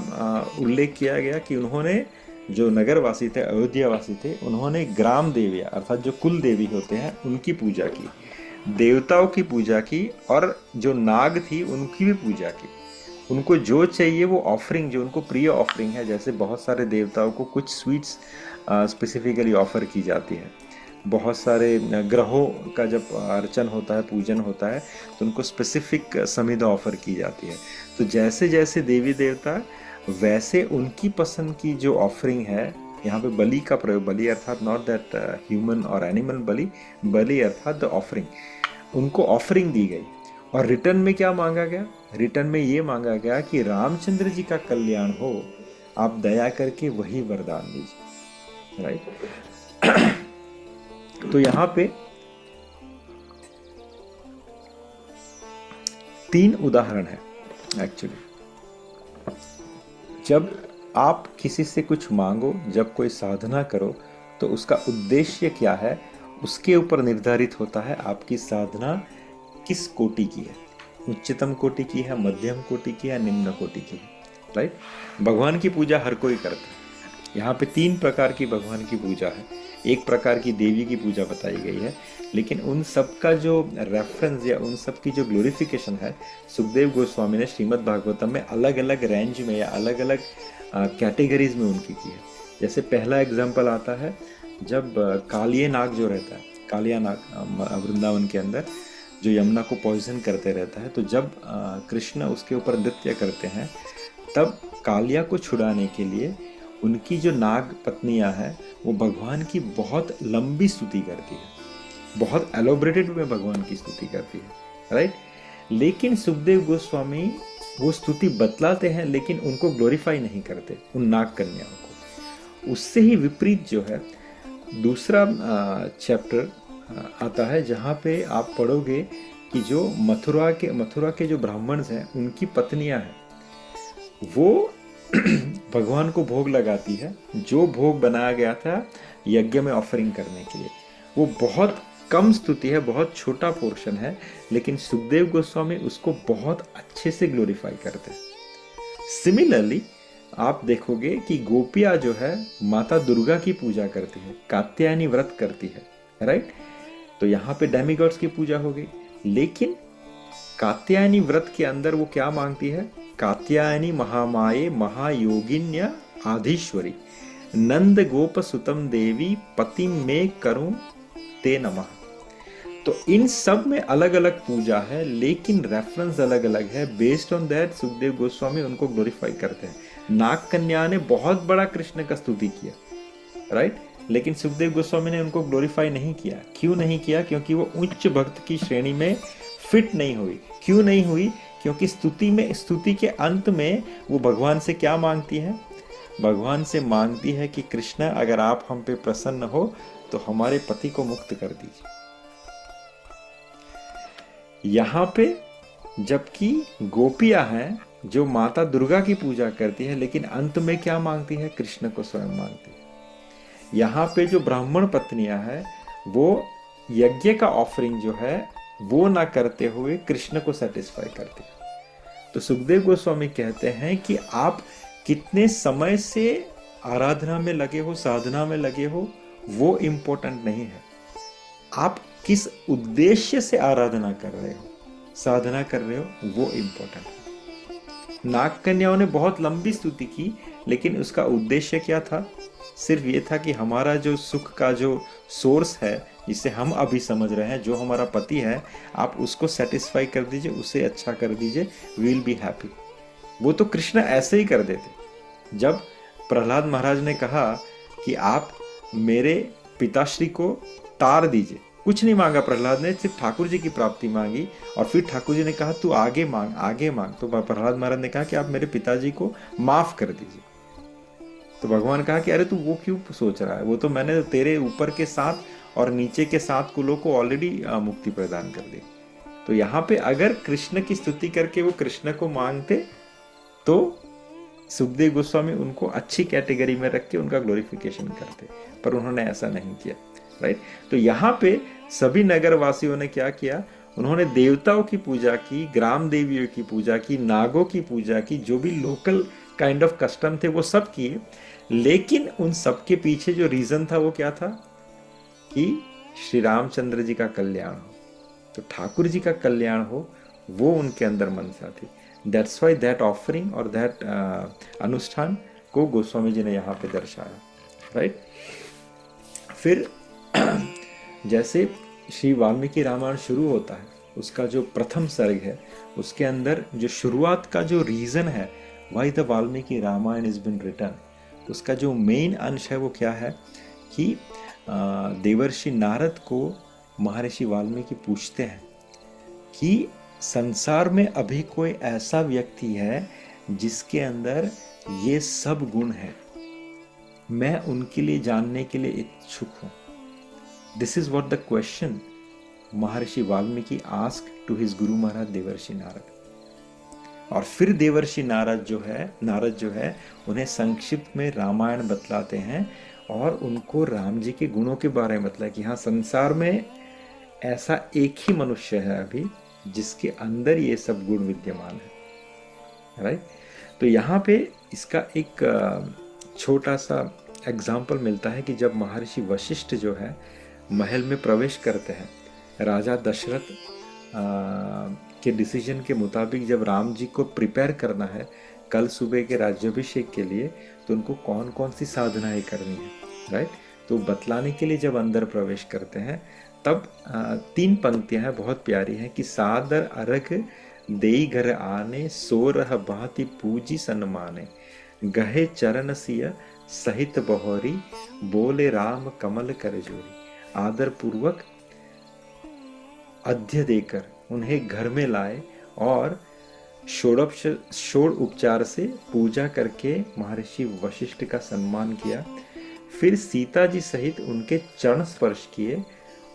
उल्लेख किया गया कि उन्होंने जो नगरवासी थे, अयोध्यावासी थे, उन्होंने ग्राम देविया अर्थात जो कुल देवी होते हैं उनकी पूजा की, देवताओं की पूजा की और जो नाग थी उनकी भी पूजा की। उनको जो चाहिए वो ऑफरिंग, जो उनको प्रिय ऑफरिंग है, जैसे बहुत सारे देवताओं को कुछ स्वीट्स स्पेसिफिकली ऑफर की जाती है, बहुत सारे ग्रहों का जब अर्चन होता है, पूजन होता है, तो उनको स्पेसिफिक समिधा ऑफर की जाती है। तो जैसे जैसे देवी देवता वैसे उनकी पसंद की जो ऑफरिंग है, यहाँ पे बलि का प्रयोग, बलि अर्थात नॉट दैट ह्यूमन और एनिमल बलि, बलि अर्थात द ऑफरिंग, उनको ऑफरिंग दी गई। और रिटर्न में क्या मांगा गया? रिटर्न में ये मांगा गया कि रामचंद्र जी का कल्याण हो, आप दया करके वही वरदान दीजिए, राइट। तो यहाँ पे 3 उदाहरण है एक्चुअली। जब आप किसी से कुछ मांगो, जब कोई साधना करो, तो उसका उद्देश्य क्या है, उसके ऊपर निर्धारित होता है आपकी साधना किस कोटि की है, उच्चतम कोटि की है, मध्यम कोटि की है, निम्न कोटि की है, राइट। भगवान की पूजा हर कोई करता है। यहाँ पे 3 प्रकार की भगवान की पूजा है। एक प्रकार की देवी की पूजा बताई गई है, लेकिन उन सब का जो रेफरेंस या उन सब की जो ग्लोरिफिकेशन है, सुखदेव गोस्वामी ने श्रीमद् भागवतम में अलग अलग रेंज में या अलग अलग कैटेगरीज में उनकी की है। जैसे पहला एग्जाम्पल आता है जब कालिया नाग जो रहता है, कालिया नाग वृंदावन के अंदर जो यमुना को पॉइजन करते रहता है, तो जब कृष्ण उसके ऊपर नृत्य करते हैं, तब कालिया को छुड़ाने के लिए उनकी जो नाग पत्नियां हैं वो भगवान की बहुत लंबी स्तुति करती है, बहुत एलोबरेटेड में भगवान की स्तुति करती है, राइट। लेकिन सुखदेव गोस्वामी वो स्तुति बतलाते हैं, लेकिन उनको ग्लोरीफाई नहीं करते उन नाग कन्याओं को। उससे ही विपरीत जो है दूसरा चैप्टर आता है, जहाँ पे आप पढ़ोगे कि जो मथुरा के जो ब्राह्मण हैं उनकी पत्नियां हैं, वो भगवान को भोग लगाती है, जो भोग बनाया गया था यज्ञ में ऑफरिंग करने के लिए। वो बहुत कम स्तुति है, बहुत छोटा पोर्शन है, लेकिन सुखदेव गोस्वामी उसको बहुत अच्छे से ग्लोरीफाई करते हैं। सिमिलरली आप देखोगे कि गोपियां जो है माता दुर्गा की पूजा करती है, कात्यायनी व्रत करती है, राइट। तो यहाँ पे डेमिगॉड्स की पूजा हो गई, लेकिन कात्यायनी व्रत के अंदर वो क्या मांगती है? कात्यायनी महामाये महायोगिन्या आधीश्वरी नंद गोप सुतम देवी पति में करूं ते नमः। तो इन सब में अलग अलग पूजा है, लेकिन रेफरेंस अलग अलग है। Based on that Sukhdev Goswami उनको ग्लोरीफाई करते हैं। नाग कन्या ने बहुत बड़ा कृष्ण का स्तुति किया, राइट, लेकिन सुखदेव गोस्वामी ने उनको ग्लोरीफाई नहीं किया। क्यों नहीं किया? क्योंकि वो उच्च भक्त की श्रेणी में फिट नहीं हुई। क्यों नहीं हुई? क्योंकि स्तुति के अंत में वो भगवान से क्या मांगती है? भगवान से मांगती है कि कृष्ण अगर आप हम पे प्रसन्न हो तो हमारे पति को मुक्त कर दीजिए। यहाँ पे जबकि गोपियां हैं जो माता दुर्गा की पूजा करती है, लेकिन अंत में क्या मांगती है? कृष्ण को स्वयं मांगती है। यहाँ पे जो ब्राह्मण पत्नियां हैं वो यज्ञ का ऑफरिंग जो है वो ना करते हुए कृष्ण को सेटिस्फाई करती है। तो सुखदेव गोस्वामी कहते हैं कि आप कितने समय से आराधना में लगे हो, साधना में लगे हो, वो इम्पोर्टेंट नहीं है। आप किस उद्देश्य से आराधना कर रहे हो, साधना कर रहे हो, वो इम्पोर्टेंट है। नाग कन्याओं ने बहुत लंबी स्तुति की, लेकिन उसका उद्देश्य क्या था? सिर्फ ये था कि हमारा जो सुख का जो सोर्स है, जिसे हम अभी समझ रहे हैं, जो हमारा पति है, आप उसको सेटिस्फाई कर दीजिए, उसे अच्छा कर दीजिए, वी विल बी हैप्पी। वो तो कृष्ण ऐसे ही कर देते। जब प्रहलाद महाराज ने कहा कि आप मेरे पिताश्री को तार दीजिए, कुछ नहीं मांगा प्रहलाद ने, सिर्फ ठाकुर जी की प्राप्ति मांगी। और फिर ठाकुर जी ने कहा तू आगे मांग, आगे मांग। तो प्रहलाद महाराज ने कहा कि आप मेरे पिताजी को माफ कर दीजिए। तो भगवान कहा कि अरे तू वो क्यों सोच रहा है, वो तो मैंने तेरे ऊपर के 7 और नीचे के 7 कुलों को ऑलरेडी मुक्ति प्रदान कर दी। तो यहाँ पे अगर कृष्ण की स्तुति करके वो कृष्ण को मांगते तो सुखदेव गोस्वामी उनको अच्छी कैटेगरी में रख के उनका ग्लोरिफिकेशन करते, पर उन्होंने ऐसा नहीं किया, राइट। तो यहाँ पे सभी नगर वासियों ने क्या किया, उन्होंने देवताओं की पूजा की, ग्राम देवियों की पूजा की, नागों की पूजा की, जो भी लोकल काइंड ऑफ कस्टम थे वो सब किए। लेकिन उन सब के पीछे जो रीजन था वो क्या था कि श्री रामचंद्र जी का कल्याण हो, तो ठाकुर जी का कल्याण हो, वो उनके अंदर मनसा थी। दैट्स वाई दैट ऑफरिंग और दैट अनुष्ठान को गोस्वामी जी ने यहाँ पे दर्शाया, राइट। फिर जैसे श्री वाल्मीकि रामायण शुरू होता है, उसका जो प्रथम सर्ग है, उसके अंदर जो शुरुआत का जो रीजन है, why the Valmiki Ramayana is been written, उसका जो मेन अंश है वो क्या है कि देवर्षि नारद को महर्षि वाल्मीकि पूछते हैं कि संसार में अभी कोई ऐसा व्यक्ति है जिसके अंदर ये सब गुण है, मैं उनके लिए जानने के लिए इच्छुक हूं। This is what the question Maharshi Valmiki ask to his Guru Maharaj देवर्षि नारद। और फिर देवर्षि नारद जो है उन्हें संक्षिप्त में रामायण बतलाते हैं और उनको राम जी के गुणों के बारे में बतलाया कि हाँ, संसार में ऐसा एक ही मनुष्य है अभी जिसके अंदर ये सब गुण विद्यमान है, राइट। तो यहाँ पे इसका एक छोटा सा एग्जाम्पल मिलता है कि जब महर्षि वशिष्ठ जो है महल में प्रवेश करते हैं, राजा दशरथ के डिसीजन के मुताबिक जब राम जी को प्रिपेयर करना है कल सुबह के राज्याभिषेक के लिए, तो उनको कौन कौन सी साधनाएं करनी है, राइट। तो बतलाने के लिए जब अंदर प्रवेश करते हैं तब 3 पंक्तियां हैं, बहुत प्यारी हैं कि सादर अरग देई घर आने, सो रह भांति पूजी सन्माने, गहे चरण सिय सहित बहोरी, बोले राम कमल कर जोरी। आदर पूर्वक अध्य देकर उन्हें घर में लाए और षोड़ उपचार से पूजा करके महर्षि वशिष्ठ का सम्मान किया। फिर सीता जी सहित उनके चरण स्पर्श किए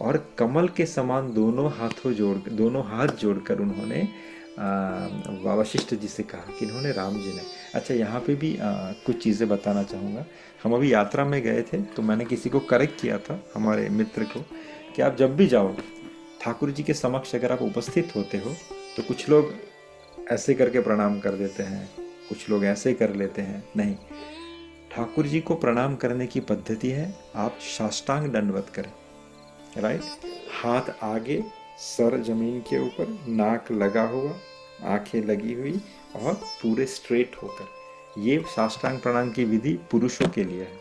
और कमल के समान दोनों हाथ जोड़कर उन्होंने वशिष्ठ जी से कहा कि इन्होंने राम जी ने। अच्छा, यहाँ पे भी कुछ चीज़ें बताना चाहूँगा। हम अभी यात्रा में गए थे तो मैंने किसी को करेक्ट किया था, हमारे मित्र को, कि आप जब भी जाओ ठाकुर जी के समक्ष अगर आप उपस्थित होते हो तो कुछ लोग ऐसे करके प्रणाम कर देते हैं, कुछ लोग ऐसे कर लेते हैं। नहीं, ठाकुर जी को प्रणाम करने की पद्धति है आप साष्टांग दंडवत करें, राइट। हाथ आगे, सर जमीन के ऊपर, नाक लगा हुआ, आंखें लगी हुई और पूरे स्ट्रेट होकर। ये साष्टांग प्रणाम की विधि पुरुषों के लिए है,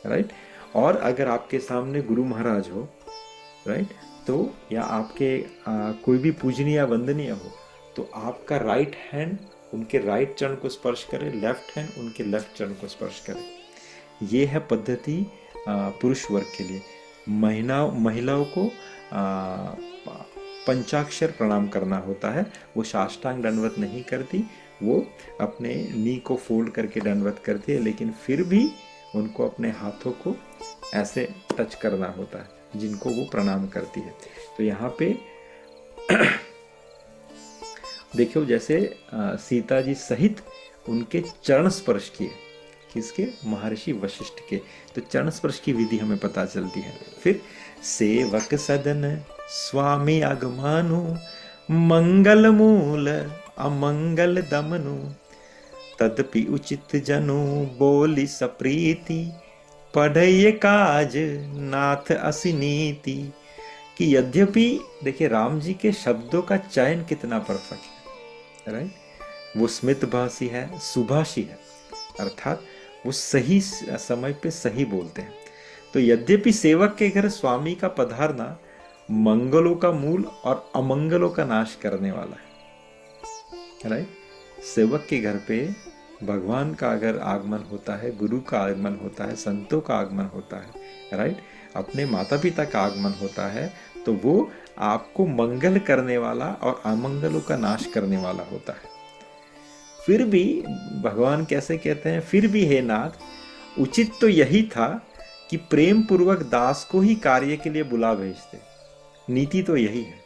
राइट। और अगर आपके सामने गुरु महाराज हो, राइट, तो या आपके कोई भी पूजनीय या वंदनीय हो, तो आपका राइट हैंड उनके राइट चरण को स्पर्श करे, लेफ्ट हैंड उनके लेफ्ट चरण को स्पर्श करे। ये है पद्धति पुरुष वर्ग के लिए। महिलाओं को पंचाक्षर प्रणाम करना होता है, वो साष्टांग दंडवत नहीं करती, वो अपने नी को फोल्ड करके दंडवत करती है, लेकिन फिर भी उनको अपने हाथों को ऐसे टच करना होता है जिनको वो प्रणाम करती है। तो यहाँ पे देखो, जैसे सीता जी सहित उनके चरण स्पर्श किए, किसके? महर्षि वशिष्ठ के। तो चरण स्पर्श की विधि हमें पता चलती है। फिर सेवक सदन स्वामी आगमानु, मंगल मूल अमंगल दमनु, तदपि उचित जनु बोली सप्रीति, पढ़य काज नाथ असिनीति। कि यद्यपि देखिए राम जी के शब्दों का चयन कितना परफेक्ट है, राइट। वो स्मित भाषी है, सुभाषी है, अर्थात वो सही समय पे सही बोलते हैं। तो यद्यपि सेवक के घर स्वामी का पधारना मंगलों का मूल और अमंगलों का नाश करने वाला है, राइट। सेवक के घर पे भगवान का अगर आगमन होता है, गुरु का आगमन होता है, संतों का आगमन होता है, राइट, अपने माता पिता का आगमन होता है, तो वो आपको मंगल करने वाला और अमंगलों का नाश करने वाला होता है। फिर भी भगवान कैसे कहते हैं, फिर भी हे नाथ, उचित तो यही था कि प्रेम पूर्वक दास को ही कार्य के लिए बुला भेजते। नीति तो यही है,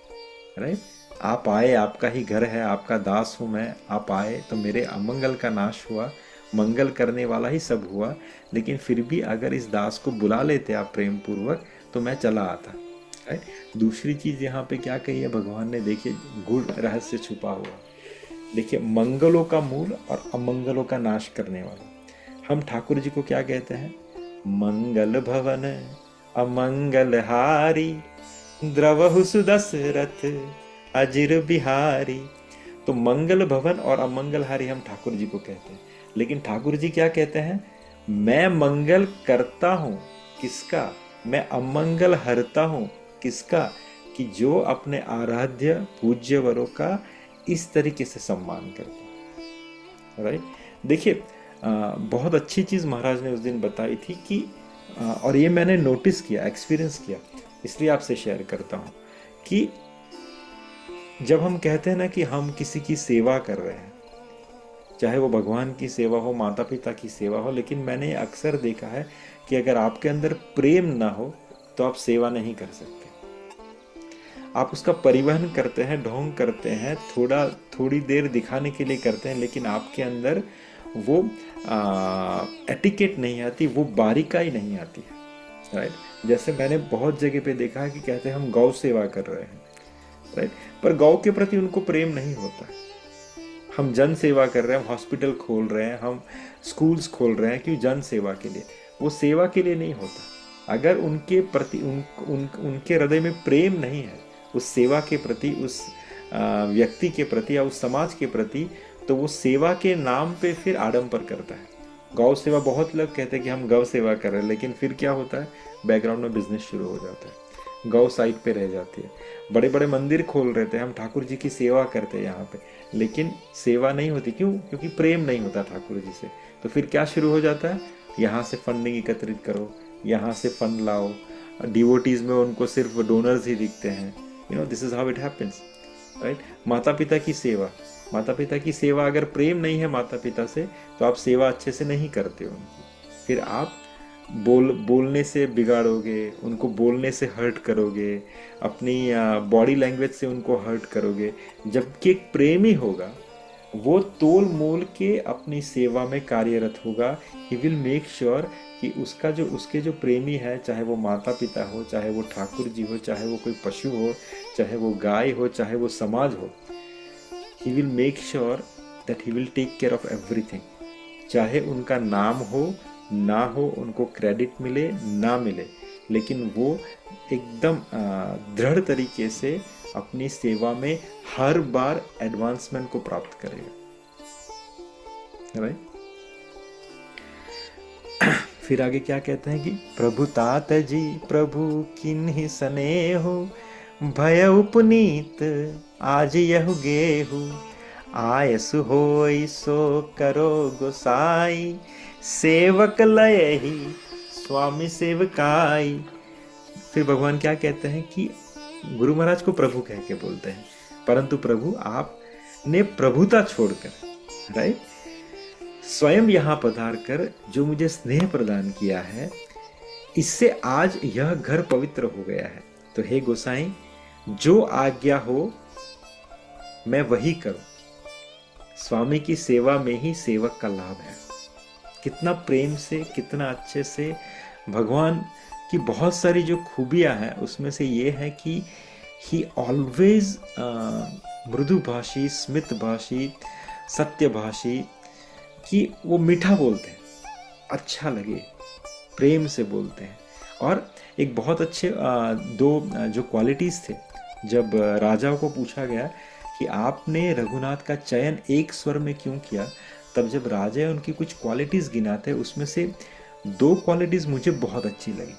राइट। आप आए, आपका ही घर है, आपका दास हूं मैं, आप आए तो मेरे अमंगल का नाश हुआ, मंगल करने वाला ही सब हुआ। लेकिन फिर भी अगर इस दास को बुला लेते आप प्रेम पूर्वक तो मैं चला आता, राइट। दूसरी चीज यहाँ पे क्या कही है भगवान ने, देखिए गूढ़ रहस्य छुपा हुआ। देखिए, मंगलों का मूल और अमंगलों का नाश करने वाला। हम ठाकुर जी को क्या कहते हैं, मंगल भवन अमंगल हारी, द्रवहु सुदशरथ अजिर बिहारी। तो मंगल भवन और अमंगल हारी हम ठाकुर जी को कहते हैं। लेकिन ठाकुर जी क्या कहते हैं, मैं मंगल करता हूं किसका, मैं अमंगल हरता हूं किसका, कि जो अपने आराध्य पूज्य वरों का इस तरीके से सम्मान करता है, राइट। देखिए, बहुत अच्छी चीज़ महाराज ने उस दिन बताई थी कि और ये मैंने नोटिस किया, एक्सपीरियंस किया, इसलिए आपसे शेयर करता हूँ कि जब हम कहते हैं ना कि हम किसी की सेवा कर रहे हैं, चाहे वो भगवान की सेवा हो, माता पिता की सेवा हो, लेकिन मैंने अक्सर देखा है कि अगर आपके अंदर प्रेम ना हो तो आप सेवा नहीं कर सकते। आप उसका परिवहन करते हैं, ढोंग करते हैं, थोड़ी देर दिखाने के लिए करते हैं, लेकिन आपके अंदर वो एटिकेट नहीं आती, वो बारीकाई नहीं आती है, राइट। जैसे मैंने बहुत जगह पे देखा है कि कहते हैं हम गौ सेवा कर रहे हैं, राइट, पर गौ के प्रति उनको प्रेम नहीं होता है। हम जन सेवा कर रहे हैं, हम हॉस्पिटल खोल रहे हैं, हम स्कूल्स खोल रहे हैं, क्यों, जन सेवा के लिए, वो सेवा के लिए नहीं होता। अगर उनके प्रति उनके हृदय में प्रेम नहीं है उस सेवा के प्रति, उस व्यक्ति के प्रति या उस समाज के प्रति, तो वो सेवा के नाम पे फिर आडंबर करता है। गौ सेवा, बहुत लोग कहते हैं कि हम गौ सेवा कर रहे हैं, लेकिन फिर क्या होता है, बैकग्राउंड में बिजनेस शुरू हो जाता है, गौ साइड पे रह जाती है। बड़े बड़े मंदिर खोल रहे थे, हम ठाकुर जी की सेवा करते हैं यहाँ पे, लेकिन सेवा नहीं होती, क्यों, क्योंकि प्रेम नहीं होता ठाकुर जी से। तो फिर क्या शुरू हो जाता है, यहाँ से फंडिंग एकत्रित करो, यहाँ से फंड लाओ, डिवोटीज में उनको सिर्फ डोनर्स ही दिखते हैं, this is how it happens, right. माता पिता की सेवा, माता पिता की सेवा, अगर प्रेम नहीं है माता पिता से तो आप सेवा अच्छे से नहीं करते हो उनकी। फिर आप बोलने से बिगाड़ोगे, उनको बोलने से हर्ट करोगे, अपनी बॉडी लैंग्वेज से उनको हर्ट करोगे। जबकि एक प्रेमी होगा वो तोल मोल के अपनी सेवा में कार्यरत होगा। ही विल मेक श्योर कि उसके जो प्रेमी है, चाहे वो माता पिता हो, चाहे वो ठाकुर जी हो, चाहे वो कोई पशु हो, चाहे वो गाय हो, चाहे वो समाज हो, he will make sure that he will take care of everything। चाहे उनका नाम हो ना हो, उनको क्रेडिट मिले ना मिले, लेकिन वो एकदम दृढ़ तरीके से अपनी सेवा में हर बार एडवांसमेंट को प्राप्त करेगा, राइट। फिर आगे क्या कहते हैं कि प्रभु तात जी प्रभु किन्हि स्नेहु, भय उपनीत आज यहु गेहु, आयसु होई सो करो गोसाई, सेवक लय ही स्वामी सेवकाई। फिर भगवान क्या कहते हैं कि गुरु महाराज को प्रभु कह के बोलते हैं, परंतु प्रभु आपने प्रभुता छोड़कर, राइट, स्वयं यहाँ पधार कर जो मुझे स्नेह प्रदान किया है, इससे आज यह घर पवित्र हो गया है। तो हे गोसाई, जो आज्ञा हो मैं वही करूं। स्वामी की सेवा में ही सेवक का लाभ है। कितना प्रेम से, कितना अच्छे से भगवान की बहुत सारी जो खूबियां हैं, उसमें से ये है कि ही ऑलवेज मृदुभाषी, स्मित भाषी, सत्यभाषी, कि वो मीठा बोलते हैं, अच्छा लगे, प्रेम से बोलते हैं। और एक बहुत अच्छे दो जो क्वालिटीज़ थे, जब राजाओं को पूछा गया कि आपने रघुनाथ का चयन एक स्वर में क्यों किया, तब जब राजा उनकी कुछ क्वालिटीज़ गिनाते, उसमें से 2 क्वालिटीज़ मुझे बहुत अच्छी लगी।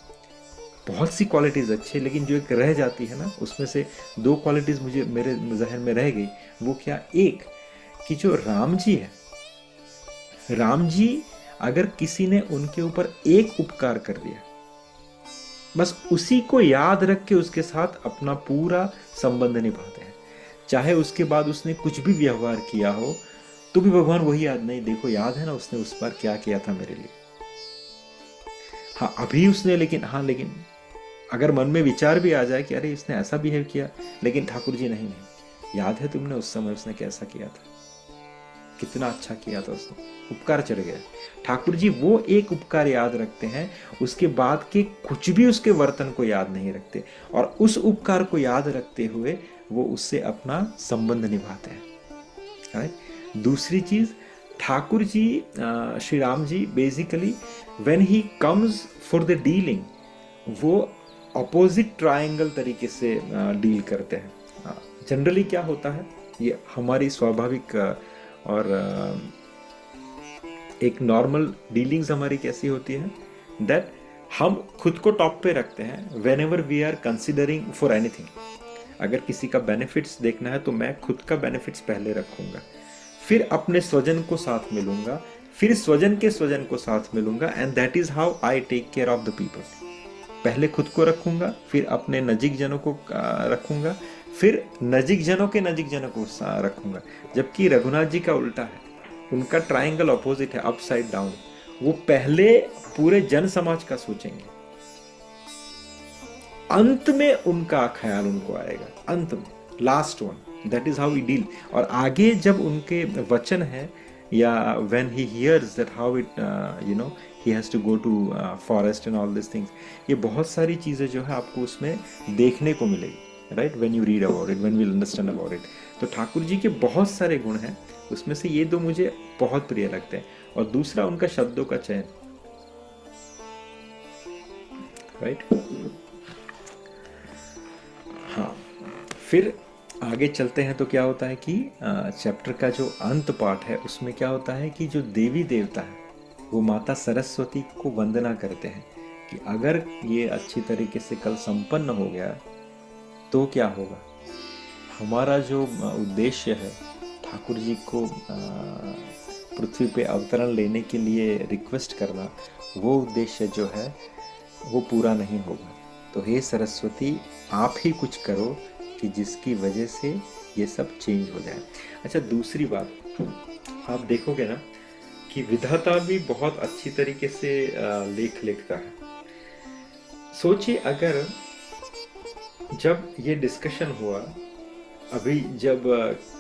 बहुत सी क्वालिटीज़ अच्छी, लेकिन जो एक रह जाती है ना, उसमें से 2 क्वालिटीज़ मुझे मेरे जहन में रह गई। वो क्या? एक कि जो राम जी है, राम जी अगर किसी ने उनके ऊपर एक उपकार कर दिया, बस उसी को याद रख के उसके साथ अपना पूरा संबंध निभाते हैं। चाहे उसके बाद उसने कुछ भी व्यवहार किया हो तो भी भगवान वही याद, नहीं देखो याद है ना उसने उस बार क्या किया था मेरे लिए। हाँ अभी उसने, लेकिन अगर मन में विचार भी आ जाए कि अरे इसने ऐसा बिहेव किया, लेकिन ठाकुर जी नहीं, याद है तुमने उस समय उसने कैसा किया था, कितना अच्छा किया था उसने, उपकार चढ़ गया। ठाकुर जी वो एक उपकार याद रखते हैं, उसके बाद के कुछ भी उसके वर्तन को याद नहीं रखते, और उस उपकार को याद रखते हुए वो उससे अपना संबंध निभाते हैं। राइट। दूसरी चीज, Thakur ji, Shri Ram ji basically when he comes for the dealing, वो अपोजिट ट्रायंगल तरीके से डील करते हैं। जनरली क्या होता है, ये हमारी स्वाभाविक और एक नॉर्मल डीलिंग्स हमारी कैसी होती है, दैट हम खुद को टॉप पे रखते हैं whenever we are considering for anything. अगर किसी का बेनिफिट्स देखना है तो मैं खुद का बेनिफिट्स पहले रखूंगा, फिर अपने स्वजन को साथ मिलूंगा, फिर स्वजन के स्वजन को साथ मिलूंगा, and that is how I take care of the people. पहले खुद को रखूंगा, फिर अपने नजीक जनों को रखूंगा, फिर नजीक जनों के नजीक जनों को रखूंगा। जबकि रघुनाथ जी का उल्टा है, उनका ट्रायंगल अपोजिट है, अपसाइड डाउन। वो पहले पूरे जन समाज का सोचेंगे, अंत में उनका ख्याल उनको आएगा, अंत में, last one. That is how we deal. और आगे जब उनके वचन है, या when he hears that how it he has to go to forest and all these things, ये बहुत सारी चीज़ें जो है आपको उसमें देखने को मिलेगी, right, when you read about it, when we'll understand about it। तो ठाकुर जी के बहुत सारे गुण हैं, उसमें से ये 2 मुझे बहुत प्रिय लगते हैं। और दूसरा उनका शब्दों का चयन, राइट। हाँ, फिर आगे चलते हैं तो क्या होता है कि चैप्टर का जो अंत पार्ट है उसमें क्या होता है कि जो देवी देवता है वो माता सरस्वती को वंदना करते हैं कि अगर ये अच्छी तरीके से कल संपन्न हो गया तो क्या होगा। हमारा जो उद्देश्य है ठाकुर जी को पृथ्वी पे अवतरण लेने के लिए रिक्वेस्ट करना, वो उद्देश्य जो है वो पूरा नहीं होगा। तो हे सरस्वती, आप ही कुछ करो कि जिसकी वजह से ये सब चेंज हो जाए। अच्छा, दूसरी बात आप देखोगे ना कि विधाता भी बहुत अच्छी तरीके से लेख लिखता है। सोचिए अगर जब ये डिस्कशन हुआ, अभी जब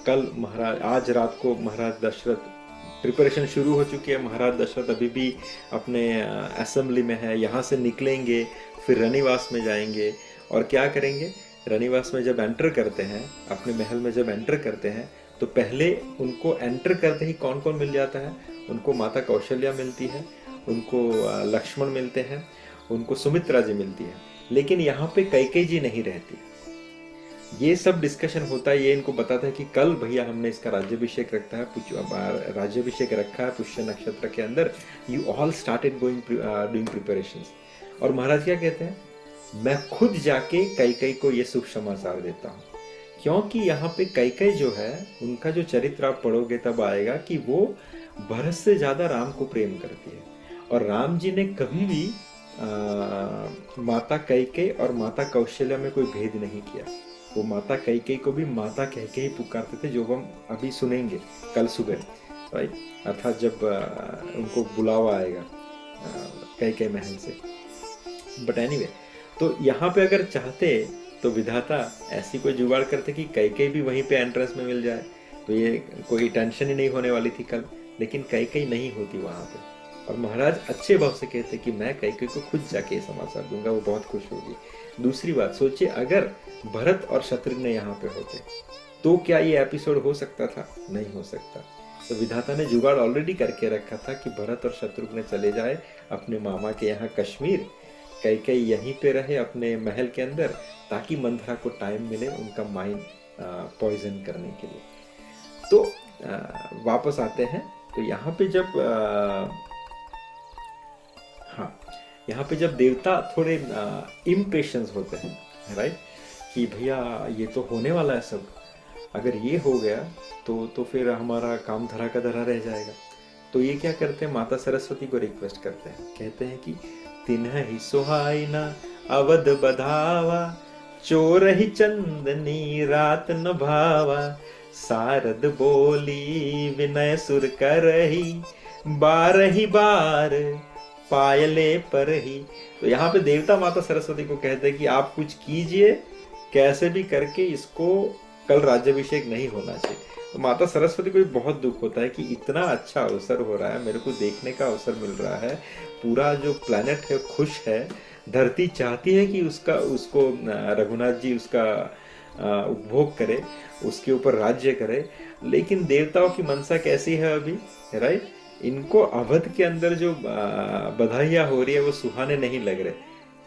कल महाराज, आज रात को महाराज दशरथ, प्रिपरेशन शुरू हो चुकी है, महाराज दशरथ अभी भी अपने असेंबली में है, यहाँ से निकलेंगे फिर रनिवास में जाएंगे, और क्या करेंगे, रनिवास में जब एंटर करते हैं, अपने महल में जब एंटर करते हैं, तो पहले उनको एंटर करते ही कौन कौन मिल जाता है, उनको माता कौशल्या मिलती है, उनको लक्ष्मण मिलते हैं, उनको सुमित्रा जी मिलती है, लेकिन यहाँ पे कैकेयी जी नहीं रहती। ये सब डिस्कशन होता है, ये इनको बताता है कि कल भैया हमने इसका राज्याभिषेक रखा है, राज्याभिषेक रखा है पुष्य नक्षत्र के अंदर, you all started doing preparations. और महाराज क्या कहते हैं, मैं खुद जाके कैकेयी को ये शुभ समाचार देता हूँ, क्योंकि यहाँ पे कैकेयी जो है, उनका जो चरित्र आप पढ़ोगे तब आएगा कि वो भरत से ज्यादा राम को प्रेम करती है, और राम जी ने कभी भी माता कैकेयी और माता कौशल्या में कोई भेद नहीं किया। वो माता कैकेयी को भी माता कह के ही पुकारते थे, जो हम अभी सुनेंगे कल सुबह, राइट, अर्थात जब उनको बुलावा आएगा कैकेयी महल से। बट एनीवे, तो यहाँ पे अगर चाहते तो विधाता ऐसी कोई जुगाड़ करते कि कैकेयी भी वहीं पे एंट्रेंस में मिल जाए, तो ये कोई टेंशन ही नहीं होने वाली थी कल। लेकिन कैकेयी नहीं होती वहाँ पे, और महाराज अच्छे भाव से कहते कि मैं कैकेयी को खुद जाके समाचार दूंगा, वो बहुत खुश होगी। दूसरी बात, सोचिए अगर भरत और शत्रुघ्न यहाँ पे होते तो क्या ये एपिसोड हो सकता था? नहीं हो सकता। तो विधाता ने जुगाड़ ऑलरेडी करके रखा था कि भरत और शत्रुघ्न चले जाए अपने मामा के यहाँ कश्मीर, कैकेयी यहीं पे रहे अपने महल के अंदर, ताकि मंथरा को टाइम मिले उनका माइंड पॉइजन करने के लिए। तो वापस आते हैं तो यहाँ पे जब हाँ, यहाँ पे जब देवता थोड़े इम्पेशंस होते हैं, राइट, कि भैया ये तो होने वाला है सब, अगर ये हो गया तो फिर हमारा काम धरा का धरा रह जाएगा। तो ये क्या करते हैं, माता सरस्वती को रिक्वेस्ट करते हैं, कहते हैं कि तिन्हि सुहाइना अवध बधावा, चोर ही चंदनी रात न भावा, सारद बोली विनय सुर करही, बारही बार पायले पर ही। तो यहाँ पे देवता माता सरस्वती को कहते हैं कि आप कुछ कीजिए, कैसे भी करके इसको कल राज्याभिषेक नहीं होना चाहिए। तो माता सरस्वती को भी बहुत दुख होता है कि इतना अच्छा अवसर हो रहा है, मेरे को देखने का अवसर मिल रहा है, पूरा जो प्लैनेट है खुश है, धरती चाहती है कि उसको रघुनाथ जी उसका उपभोग करे, उसके ऊपर राज्य करे, लेकिन देवताओं की मनसा कैसी है अभी, राइट, इनको अवध के अंदर जो बधाइयाँ हो रही है वो सुहाने नहीं लग रहे।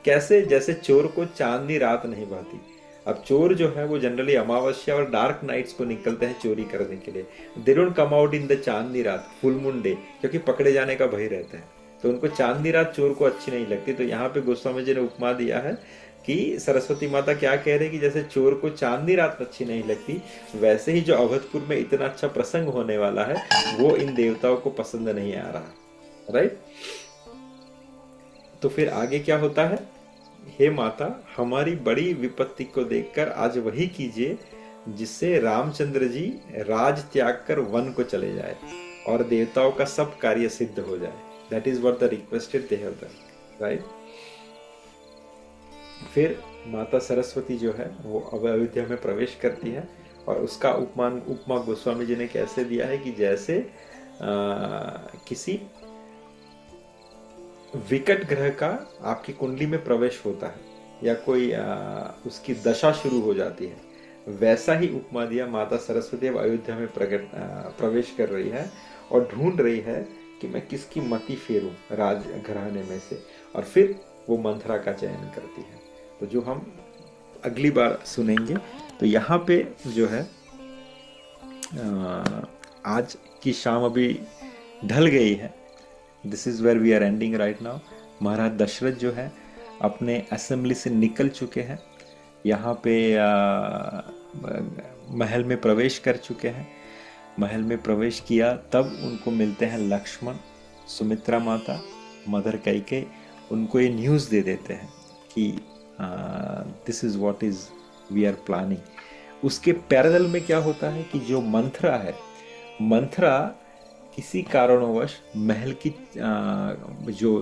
कैसे, जैसे चोर को चांदनी रात नहीं भाती। अब चोर जो है वो जनरली अमावस्या और डार्क नाइट्स को निकलते हैं चोरी करने के लिए, they don't come out in the chandni raat, full moon day, क्योंकि पकड़े जाने का भय रहता है, तो उनको चांदनी रात चोर को अच्छी नहीं लगती। तो यहाँ पे गोस्वामी जी ने उपमा दिया है कि सरस्वती माता क्या कह रही है कि जैसे चोर को चांदनी रात अच्छी नहीं लगती, वैसे ही जो अवधपुर में इतना अच्छा प्रसंग होने वाला है वो इन देवताओं को पसंद नहीं आ रहा, राइट। तो फिर आगे क्या होता है, हे माता हमारी बड़ी विपत्ति को देखकर आज वही कीजिए जिससे रामचंद्र जी राज त्याग कर वन को चले जाए और देवताओं का सब कार्य सिद्ध हो जाए। That is what the requested they have done, right. फिर माता सरस्वती जो है वो अयोध्या में प्रवेश करती है और उसका उपमा गोस्वामी जी ने कैसे दिया है कि जैसे किसी विकट ग्रह का आपकी कुंडली में प्रवेश होता है या कोई उसकी दशा शुरू हो जाती है, वैसा ही उपमा दिया। माता सरस्वती अब अयोध्या में प्रवेश कर रही है और ढूंढ रही है कि मैं किसकी मति फेरूं राज घराने में से, और फिर वो मंथरा का चयन करती है। तो जो हम अगली बार सुनेंगे, तो यहाँ पे जो है आज की शाम अभी ढल गई है। This is where we are ending right now. Maharaj Dashrath जो है अपने असेंबली से निकल चुके हैं, यहाँ पे महल में प्रवेश कर चुके हैं। महल में प्रवेश किया तब उनको मिलते हैं लक्ष्मण, सुमित्रा माता, मदर कैकेयी। उनको ये न्यूज़ दे देते हैं कि this is what is we are planning. उसके पैरेलल में क्या होता है कि जो मंथरा है, मंथरा किसी कारणवश महल की जो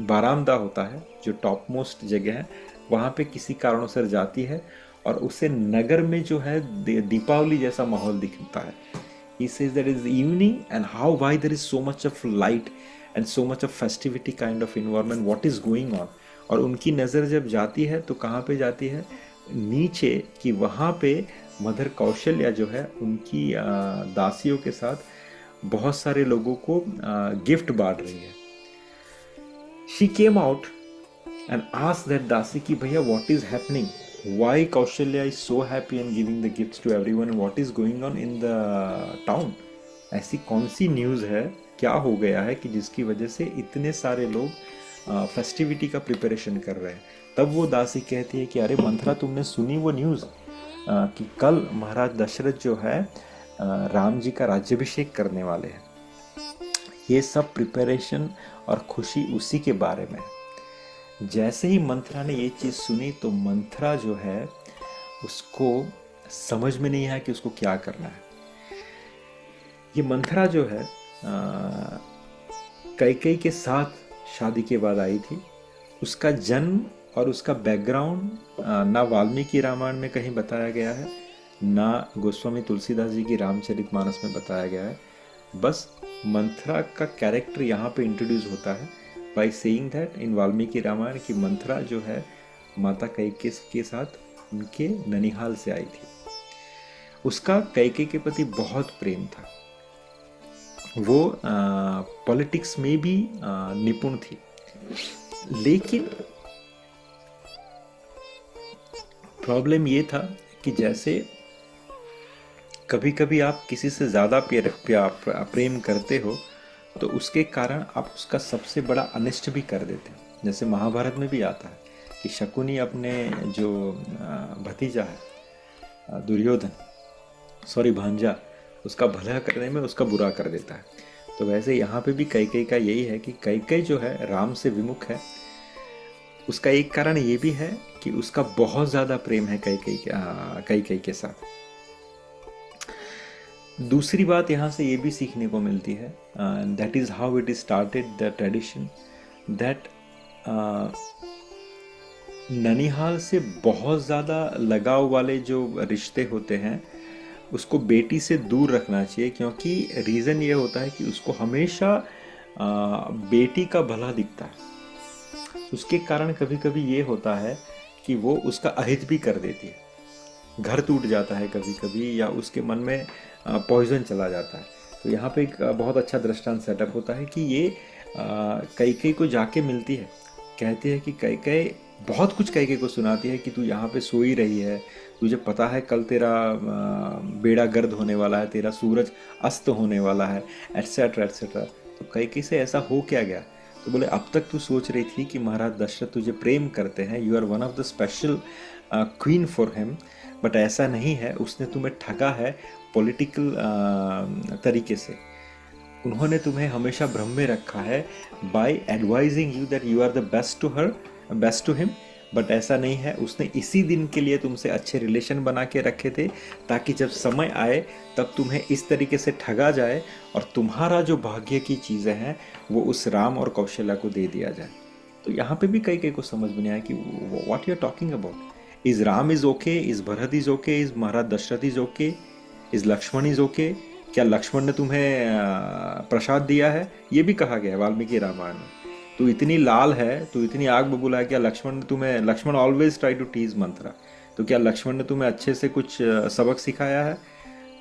बारामदा होता है, जो टॉप मोस्ट जगह है, वहाँ पे किसी कारणों जाती है और उसे नगर में जो है दीपावली जैसा माहौल दिखता है। He says that it is evening and why there is so much of light and so much of festivity kind of environment, what is going on। और उनकी नज़र जब जाती है तो कहाँ पे जाती है, नीचे, कि वहाँ पे मदर कौशल्या जो है उनकी दासियों के साथ बहुत सारे लोगों को गिफ्ट बांट रही है। She came out and asked that दासी कि भैया what is happening, why Kaushalya is so happy and giving the gifts to everyone and what is going on in the town। ऐसी कौन सी न्यूज़ है, क्या हो गया है कि जिसकी वजह से इतने सारे लोग फेस्टिविटी का प्रिपरेशन कर रहे हैं। तब वो दासी कहती है कि अरे मंथरा, तुमने सुनी वो न्यूज़ कि कल महाराज दशरथ जो है राम जी का राज्याभिषेक करने वाले हैं। ये सब प्रिपरेशन और खुशी उसी के बारे में। जैसे ही मंथरा ने ये चीज़ सुनी तो मंथरा जो है उसको समझ में नहीं आया कि उसको क्या करना है। ये मंथरा जो है कैकेयी के साथ शादी के बाद आई थी। उसका जन्म और उसका बैकग्राउंड ना वाल्मीकि रामायण में कहीं बताया गया है, ना गोस्वामी तुलसीदास जी की रामचरितमानस में बताया गया है। बस मंथरा का कैरेक्टर यहाँ पे इंट्रोड्यूस होता है by saying that in Valmiki Ramayana की मंथरा जो है माता कैकेयी के साथ उनके ननिहाल से आई थी। उसका कैकेयी के प्रति बहुत प्रेम था। वो पॉलिटिक्स में भी निपुण थी, लेकिन प्रॉब्लम ये था कि जैसे कभी कभी आप किसी से ज़्यादा प्रेम करते हो तो उसके कारण आप उसका सबसे बड़ा अनिष्ट भी कर देते हो। जैसे महाभारत में भी आता है कि शकुनी अपने जो भतीजा है दुर्योधन, सॉरी भांजा, उसका भला करने में उसका बुरा कर देता है। तो वैसे यहाँ पे भी कैकेयी का यही है कि कैकेयी जो है राम से विमुख है। उसका एक कारण ये भी है कि उसका बहुत ज़्यादा प्रेम है कैकेयी के साथ। दूसरी बात यहाँ से ये भी सीखने को मिलती है, that is how it is started the tradition that ननिहाल से बहुत ज़्यादा लगाव वाले जो रिश्ते होते हैं उसको बेटी से दूर रखना चाहिए, क्योंकि रीज़न ये होता है कि उसको हमेशा बेटी का भला दिखता है। उसके कारण कभी कभी ये होता है कि वो उसका अहित भी कर देती है, घर टूट जाता है कभी कभी, या उसके मन में पॉइजन चला जाता है। तो यहाँ पे एक बहुत अच्छा दृष्टांत सेटअप होता है कि ये कैकेयी को जाके मिलती है, कहती है कि कैकेयी बहुत कुछ कैकेयी को सुनाती है कि तू यहाँ पे सोई रही है, तुझे पता है कल तेरा बेड़ा गर्द होने वाला है, तेरा सूरज अस्त होने वाला है, एट्सेट्रा एट्सेट्रा। तो कैकेयी से ऐसा हो क्या गया? तो बोले अब तक तू सोच रही थी कि महाराज दशरथ तुझे प्रेम करते हैं, you are one of the special queen for him, but ऐसा नहीं है, उसने तुम्हें ठगा है पॉलिटिकल तरीके से। उन्होंने तुम्हें हमेशा भ्रम में रखा है by advising you that you are the best to him, but ऐसा नहीं है। उसने इसी दिन के लिए तुमसे अच्छे रिलेशन बना के रखे थे ताकि जब समय आए तब तुम्हें इस तरीके से ठगा जाए और तुम्हारा जो भाग्य की चीज़ें हैं वो उस राम और कौशल्या को दे दिया जाए। तो यहाँ पे भी कई को समझ में नहीं आया कि what you are talking about. Is Ram is okay, is Bharat is okay, is Maharaj Dasharath is okay, is Lakshman is okay? क्या लक्ष्मण ने तुम्हें प्रसाद दिया है? ये भी कहा गया है वाल्मीकि रामायण में। तू इतनी लाल है, तू इतनी आग बबूला है, क्या Lakshman always try to tease Manthara, तो क्या लक्ष्मण ने तुम्हें अच्छे से कुछ सबक सिखाया है?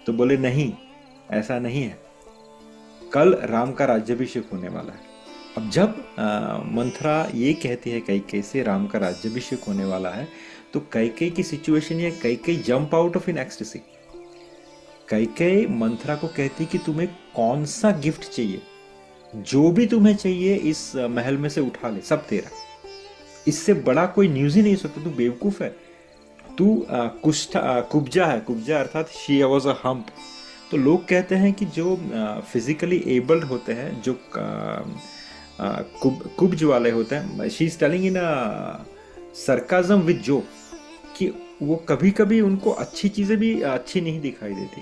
तो बोले नहीं, ऐसा नहीं है, कल राम का राज्याभिषेक होने वाला है। अब जब मंथरा ये कहती है कैकेयी से राम का राज्याभिषेक होने वाला है, तो कैकेयी की सिचुएशन ये, Kaikeyi jump out of in ecstasy. Kaikeyi Manthara को कहती कि तुम्हें कौन सा गिफ्ट चाहिए, जो भी तुम्हें चाहिए इस महल में से उठा ले, सब तेरा। इससे बड़ा कोई न्यूज ही नहीं हो सकता। तू बेवकूफ है, तू कुब्जा है, कुब्जा अर्थात शी वाज अ हम्प। तो लोग कहते हैं कि जो फिजिकली एबल्ड होते हैं, जो कुब्ज वाले होते हैं, she is telling in sarcasm with joke, कि वो कभी कभी उनको अच्छी चीजें भी अच्छी नहीं दिखाई देती।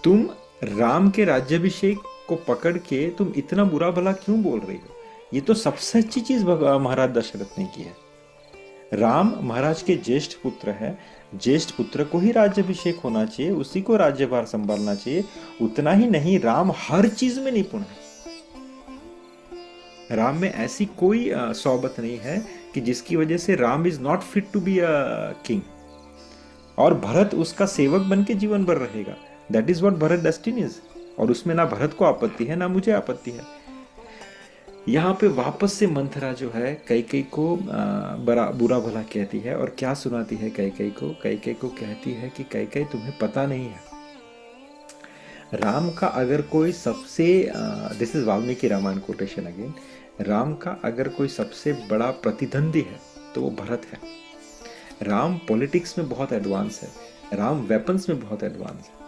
तुम राम के राज्याभिषेक को पकड़ के तुम इतना बुरा भला क्यों बोल रही हो? ये तो सबसे अच्छी चीज महाराज दशरथ ने की है। राम महाराज के ज्येष्ठ पुत्र है, ज्येष्ठ पुत्र को ही राज्याभिषेक होना चाहिए, उसी को राज्यभार संभालना चाहिए। उतना ही नहीं, राम हर चीज में निपुण है। राम में ऐसी कोई सौबत नहीं है कि जिसकी वजह से Ram is not fit to be a king. और भरत उसका सेवक बन के जीवन भर रहेगा। That is what Bharat destiny is. और उसमें ना भरत को आपत्ति है ना मुझे आपत्ति है। यहाँ पे वापस से मंथरा जो है कैकेयी को बुरा भला कहती है, और क्या सुनाती है कैकेयी को? कैकेयी को कहती है कि कैकेयी तुम्हें पता नहीं है, राम का अगर कोई सबसे this is Valmiki Ramayana quotation again, Ram का अगर कोई सबसे बड़ा प्रतिद्वंदी है तो वो भरत है। राम पॉलिटिक्स में बहुत एडवांस है, राम वेपन्स में बहुत एडवांस है।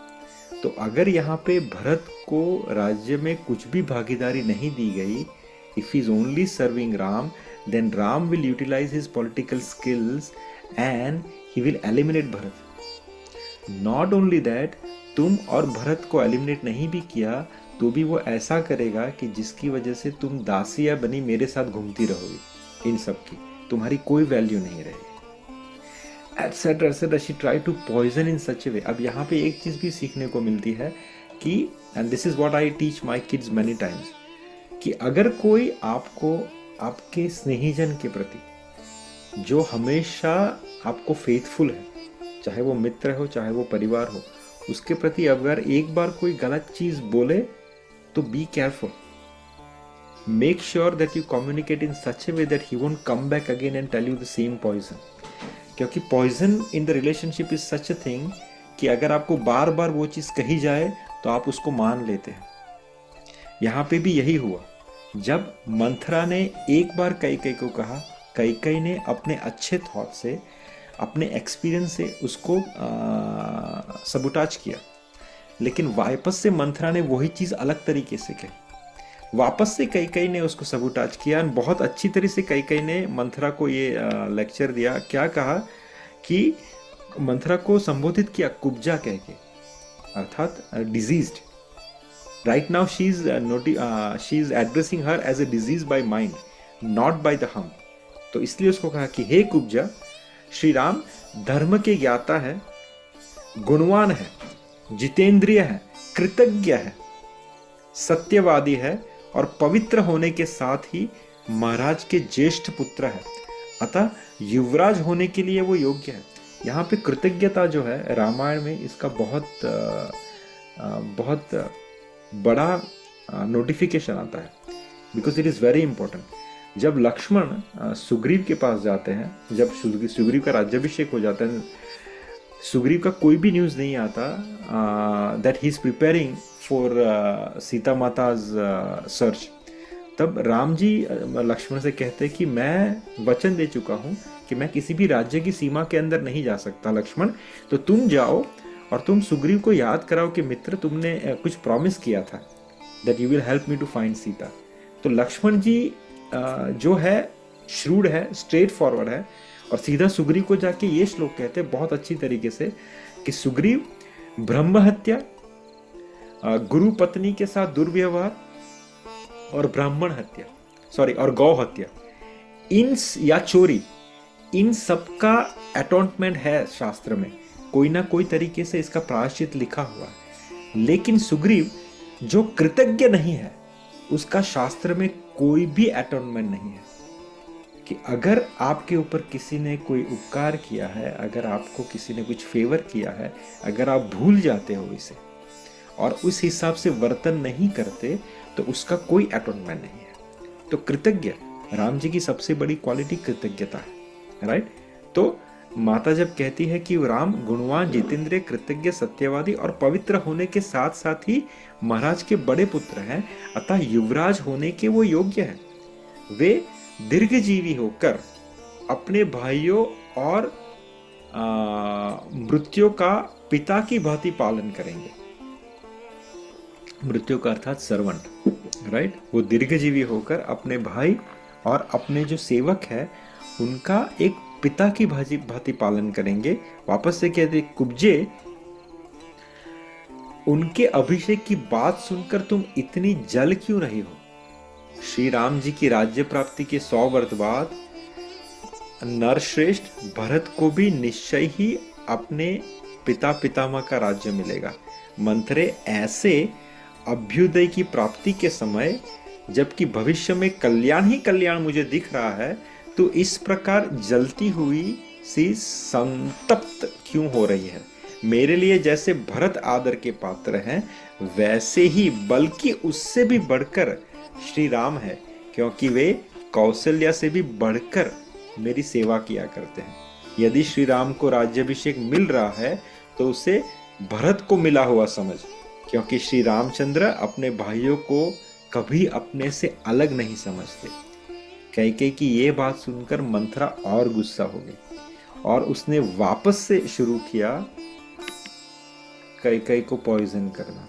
तो अगर यहाँ पे भरत को राज्य में कुछ भी भागीदारी नहीं दी गई, if he is only serving Ram, then Ram will utilize his political skills and he will eliminate Bharat. Not only that, तुम और भरत को एलिमिनेट नहीं भी किया तो भी वो ऐसा करेगा कि जिसकी वजह से तुम दासिया बनी मेरे साथ घूमती रहोगी, इन सब की तुम्हारी कोई वैल्यू नहीं रहेगी, etcetera etcetera. She try to poison in such a way. अब यहाँ पे एक चीज भी सीखने को मिलती है कि, and this is what I teach my kids many times, कि अगर कोई आपको आपके स्नेहीजन के प्रति जो हमेशा आपको फेथफुल है, चाहे वो मित्र हो चाहे वो परिवार हो, उसके प्रति अगर एक बार कोई गलत चीज बोले तो be careful, make sure that you communicate in such a way that he won't come back again and tell you the same poison. क्योंकि poison in the relationship is such a thing कि अगर आपको बार बार वो चीज़ कही जाए तो आप उसको मान लेते हैं। यहाँ पे भी यही हुआ। जब मंथरा ने एक बार कैकेयी को कहा, कैकेयी ने अपने अच्छे थॉट से, अपने एक्सपीरियंस से उसको सबुटाज किया, लेकिन वापस से मंथरा ने वही चीज़ अलग तरीके से कही। वापस से कैकेयी ने उसको सबुटाज किया। बहुत अच्छी तरह से कैकेयी ने मंथरा को ये लेक्चर दिया। क्या कहा कि मंथरा को संबोधित किया कुब्जा कह के, अर्थात diseased. Right now she is addressing her as a disease by mind, not by the hum. तो इसलिए उसको कहा कि हे कुब्जा, श्री राम धर्म के ज्ञाता है, गुणवान है, जितेंद्रिय है, कृतज्ञ है, सत्यवादी है और पवित्र होने के साथ ही महाराज के ज्येष्ठ पुत्र है, अतः युवराज होने के लिए वो योग्य है। यहाँ पे कृतज्ञता जो है रामायण में इसका बहुत बड़ा नोटिफिकेशन आता है, because it is very important. जब लक्ष्मण सुग्रीव के पास जाते हैं, जब सुग्रीव का राज्याभिषेक हो जाता है, सुग्रीव का कोई भी न्यूज़ नहीं आता that he is preparing for Sita Mata's search, तब राम जी लक्ष्मण से कहते हैं कि मैं वचन दे चुका हूँ कि मैं किसी भी राज्य की सीमा के अंदर नहीं जा सकता लक्ष्मण, तो तुम जाओ और तुम सुग्रीव को याद कराओ कि मित्र तुमने कुछ प्रॉमिस किया था that you will help me to find Sita. तो लक्ष्मण जी जो है श्रूड है, स्ट्रेट फॉरवर्ड है, और सीधा सुग्रीव को जाके ये श्लोक कहते हैं बहुत अच्छी तरीके से कि सुग्रीव ब्रह्म हत्या, गुरु पत्नी के साथ दुर्व्यवहार और ब्राह्मण हत्या और गौ हत्या या चोरी, इन सब का अटॉन्टमेंट है शास्त्र में, कोई ना कोई तरीके से इसका प्रायश्चित लिखा हुआ है। लेकिन सुग्रीव जो कृतज्ञ नहीं है उसका शास्त्र में कोई भी अटॉन्टमेंट नहीं है। कि अगर आपके ऊपर किसी ने कोई उपकार किया है, अगर आपको किसी ने कुछ फेवर किया है, अगर आप भूल जाते हो इसे और उस हिसाब से वर्तन नहीं करते तो उसका कोई अटॉन्टमेंट नहीं है। तो कृतज्ञ, राम जी की सबसे बड़ी क्वालिटी कृतज्ञता है, राइट। तो माता जब कहती है कि राम गुणवान, जितेंद्रिय, कृतज्ञ, सत्यवादी और पवित्र होने के साथ साथ ही महाराज के बड़े पुत्र हैं, अतः युवराज होने के वो योग्य हैं, वे दीर्घजीवी होकर अपने भाइयों और मृत्यु का पिता की भांति पालन करेंगे। मृत्यु का अर्थात सर्वेंट, राइट। वो दीर्घजीवी होकर अपने भाई और अपने जो सेवक है उनका एक पिता की भांति पालन करेंगे। वापस से कहते कुब्जे, उनके अभिषेक की बात सुनकर तुम इतनी जल क्यों रही हो। श्री राम जी की राज्य प्राप्ति के 100 वर्ष बाद नरश्रेष्ठ भरत को भी निश्चय ही अपने पिता पितामह का राज्य मिलेगा। मंथरे ऐसे अभ्युदय की प्राप्ति के समय, जबकि भविष्य में कल्याण ही कल्याण मुझे दिख रहा है, तो इस प्रकार जलती हुई सी संतप्त क्यों हो रही है। मेरे लिए जैसे भरत आदर के पात्र हैं, वैसे ही बल्कि उससे भी बढ़कर श्री राम है, क्योंकि वे कौशल्या से भी बढ़कर मेरी सेवा किया करते हैं। यदि श्री राम को राज्याभिषेक मिल रहा है तो उसे भरत को मिला हुआ समझ, क्योंकि श्री रामचंद्र अपने भाइयों को कभी अपने से अलग नहीं समझते। कैकेयी की ये बात सुनकर मंथरा और गुस्सा हो गई और उसने वापस से शुरू किया कैकेयी को पॉइजन करना।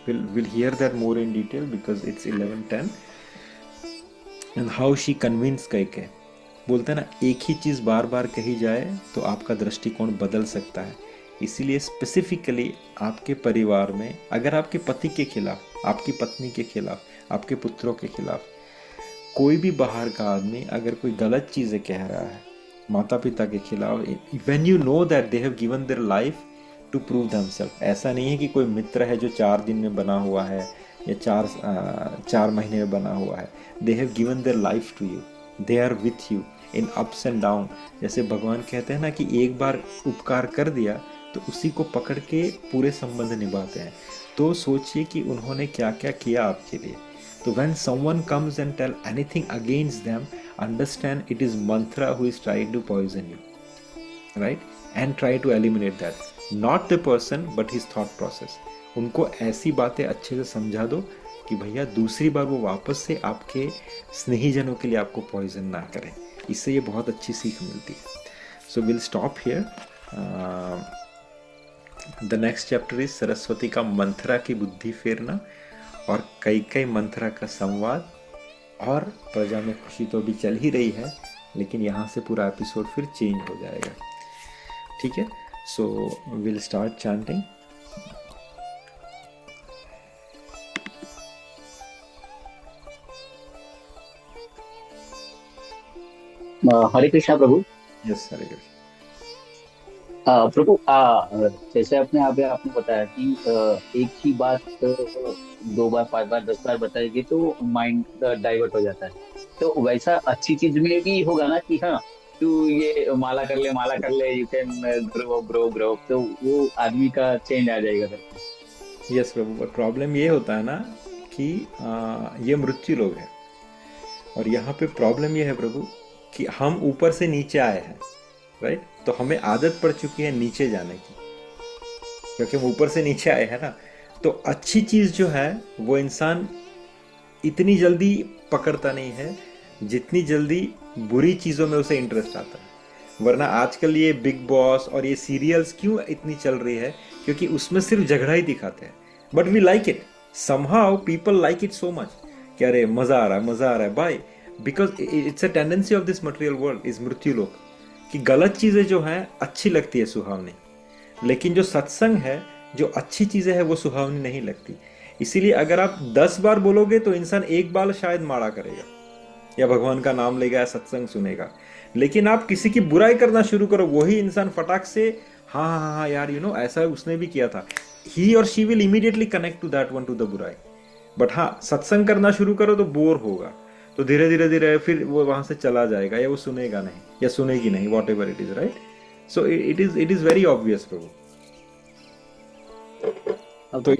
We'll hear that more in detail because it's 11:10 and how she convinced Kaikeyi. बोलते हैं ना, एक ही चीज बार बार कही जाए तो आपका दृष्टिकोण बदल सकता है। इसीलिए स्पेसिफिकली आपके परिवार में अगर आपके पति के खिलाफ, आपकी पत्नी के खिलाफ, आपके पुत्रों के खिलाफ कोई भी बाहर का आदमी अगर कोई गलत चीजें कह रहा है, माता पिता के खिलाफ, when you know that they have given their life to prove themselves, ऐसा नहीं है कि कोई मित्र है जो 4 दिन में बना हुआ है या 4 महीने में बना हुआ है। they have given their life to you, they are with you in ups and down। जैसे भगवान कहते हैं ना कि एक बार उपकार कर दिया तो उसी को पकड़ के पूरे संबंध निभाते हैं। तो सोचिए कि उन्होंने क्या क्या किया आपके लिए। तो when someone comes and tell anything against them, understand it is Manthra who is trying to poison you, right? And try to eliminate that. Not the person but his thought process. उनको ऐसी बातें अच्छे से समझा दो कि भैया दूसरी बार वो वापस से आपके स्नेहीजनों के लिए आपको पॉइजन ना करें। इससे ये बहुत अच्छी सीख मिलती है। So will stop here. The next chapter is Saraswati का मंथरा की बुद्धि फेरना और कई कई मंथरा का संवाद। और प्रजा में खुशी तो अभी चल ही रही है, लेकिन यहाँ से पूरा एपिसोड फिर चेंज हो जाएगा। ठीक है, so will start chanting. Hare Krishna Prabhu. Yes, Hare Krishna. Prabhu, जैसे आपने बताया कि एक ही बात 2 बार 5 बार 10 बार बताएगी तो माइंड डाइवर्ट हो जाता है। तो वैसा अच्छी चीज में भी होगा ना कि हाँ, तू ये माला कर ले, you can grow grow grow, तो वो आदमी का चेंज आ जाएगा करके। यस प्रभु, पर प्रॉब्लम ये होता है ना कि ये मृत्यु लोग हैं, और यहाँ पे प्रॉब्लम ये है प्रभु कि हम ऊपर से नीचे आए हैं, राइट? तो हमें आदत पड़ चुकी है नीचे जाने की, क्योंकि हम ऊपर से नीचे आए हैं ना। तो अच्छी चीज़ जो है वो इंसान इतनी जल्दी पकड़ता नहीं है जितनी जल्दी बुरी चीज़ों में उसे इंटरेस्ट आता है। वरना आजकल ये बिग बॉस और ये सीरियल्स क्यों इतनी चल रही है? क्योंकि उसमें सिर्फ झगड़ा ही दिखाते हैं, but we like it somehow. People like it so much कि अरे मज़ा आ रहा है बाय, because it's a tendency of this material world is मृत्यु लोक, कि गलत चीज़ें जो हैं अच्छी लगती है, सुहावनी, लेकिन जो सत्संग है, जो अच्छी चीज़ें हैं वो सुहावनी नहीं लगती। इसीलिए अगर आप 10 बार बोलोगे तो इंसान एक बार शायद माड़ा करेगा या भगवान का नाम लेगा या सत्संग सुनेगा, लेकिन आप किसी की बुराई करना शुरू करो, वही इंसान फटाक से हाँ हाँ हाँ यार ऐसा उसने भी किया था, ही और she will immediately connect to that one, to the बुराई। बट हाँ, सत्संग करना शुरू करो तो बोर होगा, तो धीरे धीरे धीरे फिर वो वहां से चला जाएगा, या वो सुनेगा नहीं या सुनेगी नहीं, what it is, right? So it is very obvious Prabhu. तो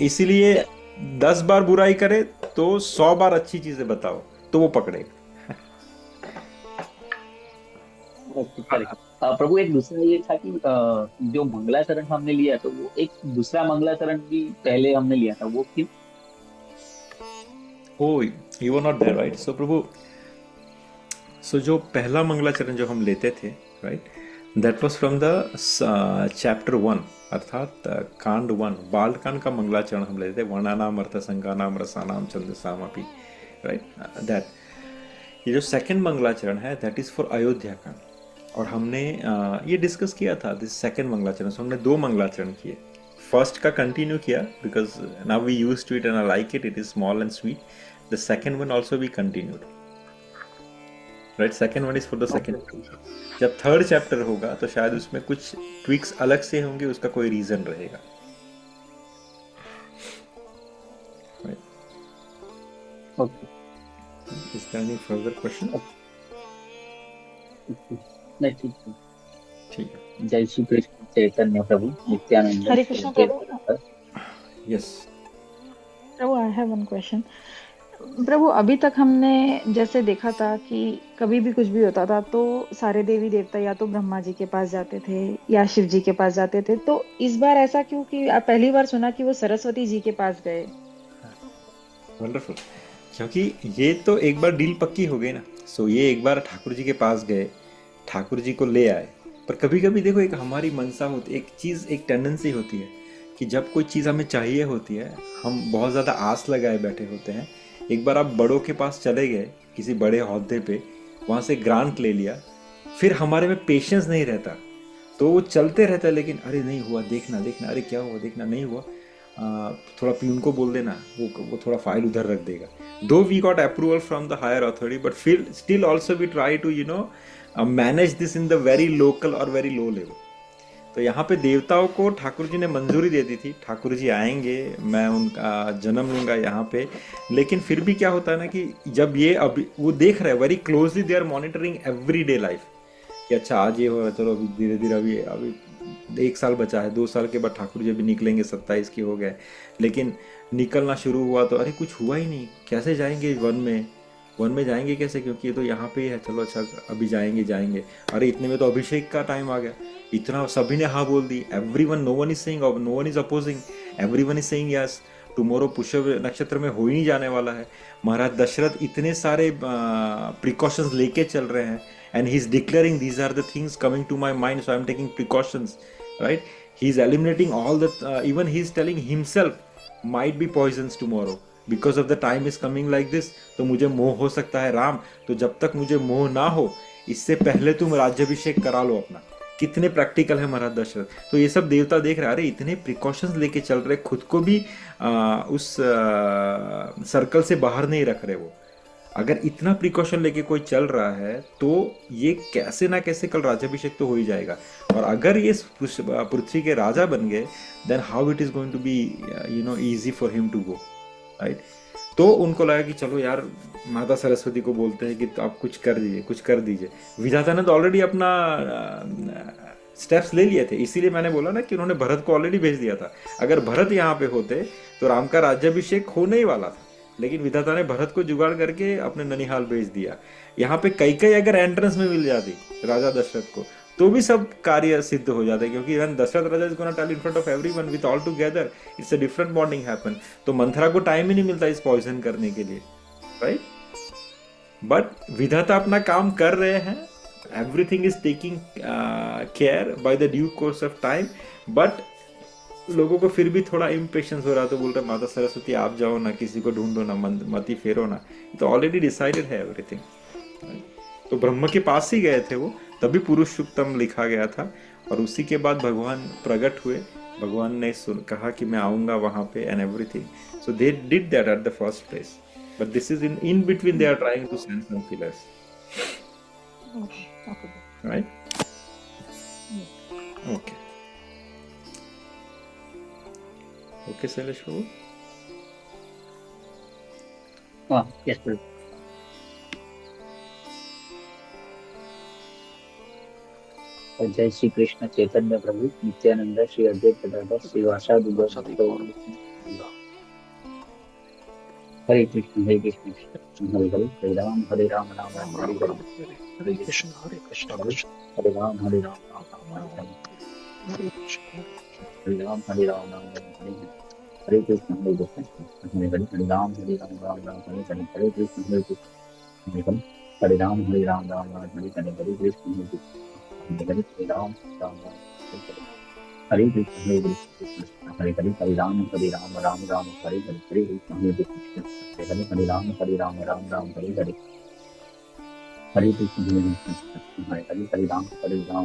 इसीलिए 10 बार बुराई करे तो 100 बार अच्छी चीजें बताओ तो वो पकड़ेगा। प्रभु, एक दूसरा ये था कि जो मंगलाचरण हमने लिया तो वो एक दूसरा मंगलाचरण भी पहले हमने लिया था, वो क्यों? Oh, you were not there, right? So प्रभु, जो पहला मंगलाचरण जो हम लेते थे, right? That was from the chapter 1, अर्थात कांड 1, बाल कांड का मंगलाचरण हम लेते थे। वर्णानाम अर्थ संज्ञानाम रसानाम छंदसामपि, right? That ये जो सेकंड मंगलाचरण है, that is for अयोध्या कांड, और हमने ये डिस्कस किया था दिस सेकंड मंगलाचरण। सो हमने 2 मंगलाचरण किए। फर्स्ट का कंटिन्यू किया because now we used to it and I like it, it is small and sweet. The second one also we continued, right? Second one is for the second. जब third chapter होगा तो शायद उसमें कुछ twigs अलग से होंगे, उसका कोई रीजन रहेगा, right? Okay, is there any further question? नहीं, ठीक है। Jai Shri Krishna Chaitanya Prabhu Nityanand. Hare Krishna Prabhu. Yes Prabhu, I have one question. Prabhu, अभी तक हमने जैसे देखा था कि कभी भी कुछ भी होता था तो सारे देवी देवता या तो ब्रह्मा जी के पास जाते थे या शिव जी के पास जाते थे, तो इस बार ऐसा क्यों कि पहली बार सुना कि वो सरस्वती जी के पास गए? वंडरफुल, क्योंकि ये तो एक बार डील पक्की हो गई ना। सो ये एक बार ठाकुर जी के पास गए, ठाकुर जी को ले आए। पर कभी कभी देखो, एक हमारी मनसा होती, एक चीज़, एक टेंडेंसी होती है कि जब कोई चीज़ हमें चाहिए होती है, हम बहुत ज़्यादा आस लगाए बैठे होते हैं। एक बार आप बड़ों के पास चले गए, किसी बड़े ओहदे पे, वहाँ से ग्रांट ले लिया, फिर हमारे में पेशेंस नहीं रहता, तो वो चलते रहता है, लेकिन अरे नहीं हुआ, देखना देखना, अरे क्या हुआ, देखना नहीं हुआ, थोड़ा प्यून को बोल देना, वो थोड़ा फाइल उधर रख देगा। Though we got approval from the higher authority, but फिर still also we try to manage this in the very local और वेरी लो लेवल। तो यहाँ पे देवताओं को ठाकुर जी ने मंजूरी दे दी थी, ठाकुर जी आएंगे, मैं उनका जन्म लूँगा यहाँ पे। लेकिन फिर भी क्या होता है ना कि जब ये अभी वो देख रहे हैं very closely, they are monitoring every day life कि अच्छा आज ये हो रहा है, चलो अभी धीरे धीरे अभी 1 साल बचा है, 2 साल के बाद ठाकुर जी अभी निकलेंगे, 27 के हो गए, लेकिन निकलना शुरू हुआ तो अरे कुछ हुआ ही नहीं, कैसे जाएंगे वन में, वन में जाएंगे कैसे, क्योंकि ये तो यहाँ पे ही है, चलो अच्छा अभी जाएंगे। अरे इतने में तो अभिषेक का टाइम आ गया, इतना सभी ने हाँ बोल दी, everyone, no one is saying, no one is opposing, everyone is saying yes, tomorrow Pushya नक्षत्र में हो ही नहीं जाने वाला है। महाराज दशरथ इतने सारे प्रिकॉशंस लेके चल रहे हैं, and he is declaring these are the things coming to my mind, so I am taking precautions, right. He is eliminating all the, even he is telling himself might be poisons tomorrow because of the time is coming like this. तो मुझे मोह हो सकता है राम, तो जब तक मुझे मोह ना हो इससे पहले तुम राज्याभिषेक करा लो अपना। कितने प्रैक्टिकल है महाराज दशरथ। तो ये सब देवता देख रहे, अरे इतने प्रिकॉशंस लेके चल रहे, खुद को भी उस सर्कल से बाहर नहीं रख रहे वो। अगर इतना प्रिकॉशन लेके कोई चल रहा है तो ये कैसे ना कैसे कल राज्याभिषेक तो हो ही जाएगा। और अगर ये पृथ्वी के राजा बन गए, then how it is going to be easy for him to go, right. तो उनको लगा कि चलो यार माता सरस्वती को बोलते हैं कि तो आप कुछ कर दीजिए। विधाता ने तो ऑलरेडी अपना स्टेप्स ले लिए थे, इसीलिए मैंने बोला ना कि उन्होंने भरत को ऑलरेडी भेज दिया था। अगर भरत यहाँ पे होते तो राम का राज्याभिषेक होने ही वाला था, लेकिन विधाता ने भरत को जुगाड़ करके अपने ननिहाल भेज दिया। यहाँ पे कई अगर एंट्रेंस में मिल जाती राजा दशरथ को तो भी सब कार्य सिद्ध हो जाते, क्योंकि when दशरथ राजा is gonna tell in front of everyone with all together, it's a different bonding happen. तो मंथरा को टाइम ही नहीं मिलता इस पॉइजन करने के लिए, राइट। बट विधाता अपना काम कर रहे हैं, everything is taking care by the due course of time. But लोगों को फिर भी थोड़ा इम्पेशंस हो रहा, तो बोल रहे माता सरस्वती आप जाओ ना, किसी को ढूंढो ना, मती फेरो ना, तो ऑलरेडी डिसाइडेड है एवरीथिंग। तो ब्रह्म के पास ही गए थे वो, तभी पुरुष सुक्तम लिखा गया था। और उसी के बाद भगवान प्रकट हुए, भगवान ने कहा कि मैं आऊंगा वहां पे and everything. So they did that at the first place, but this is in between they are trying to send some fillers, right. Okay okay Shailesh Babu. Yes Prabhu. Jai Shri Krishna Chaitanya Prabhu Nityanand Shri Advaita Gadadhar श्रीवासादि Gaur. Hare Krishna Hare Krishna Hare Hare Ram Ram Ram Hare Hare, Hare Krishna Hare Ram Hare Ram Hare Ram Hare Ram Hare Hare Krishna Hare Krishna Hare Hare Ram Ram Ram Hare Hare, Hare Krishna Hare Krishna Hare Ram Ram Hare Hare, Hare Krishna Hare Krishna Hare Ram Ram Hare Krishna, Hare Krishna Hare Hare, Hare Ram Ram Ram Hare Hare, Hare Krishna Hare Krishna Hare Ram Ram Hare Hare, Hare Krishna Hare Krishna Hare Hare, Hare Ram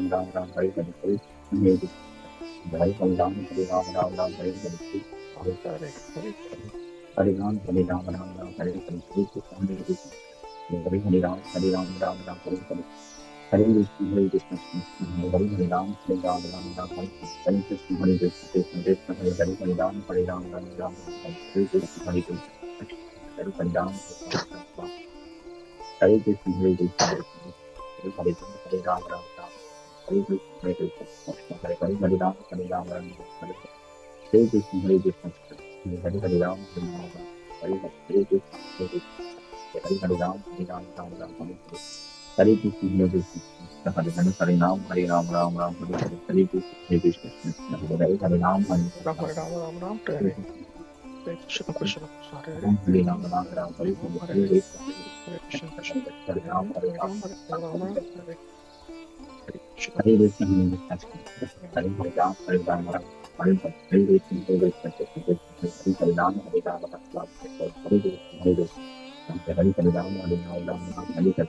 Ram Hare Hare, Hare Krishna Hare Krishna Hare Ram Hare Hare, Hare Ram Hare Ram Hare Hare, Hare Krishna Hare Krishna Hare Ram Hare Ram Hare Hare, Hare Krishna Hare Krishna Hare Hare Ram Hare Ram Hare Hare Krishna Hare Krishna Krishna Hare Hare, Hare Ram Hare Krishna Hare Krishna Hare Ram Hare Krishna Hare Krishna Hare Hare Ram Hare Krishna Hare Krishna Hare Hare Ram Hare Hare Krishna Hare Krishna Hare Hare Ram Hare Hare Krishna Hare Hare Ram Hare Hare Krishna Hare Krishna Hare Hare, Hare Ram Ram Ram Hare Hare, Hare Krishna Hare Krishna Hare Hare, Hare Ram Hare Ram Hare Krishna Krishna Hare Ram Ram Hare Hare, Hare Ram Hare Ram Hare Krishna Hare Hare Ram Hare Ram Hare Hare Krishna Hare Krishna Hare Ram Hare Ram Hare Krishna Hare Krishna Hare Hare Ram Hare Ram Hare Hare, Hare Krishna Hare Krishna Hare Hare, Hare Ram Hare Hare, Hare Krishna Hare Krishna Hare Hare, Hare Ram Hare Ram Hare Krishna Hare Krishna Hare Hare, Hare Ram Hare Ram Hare Hare,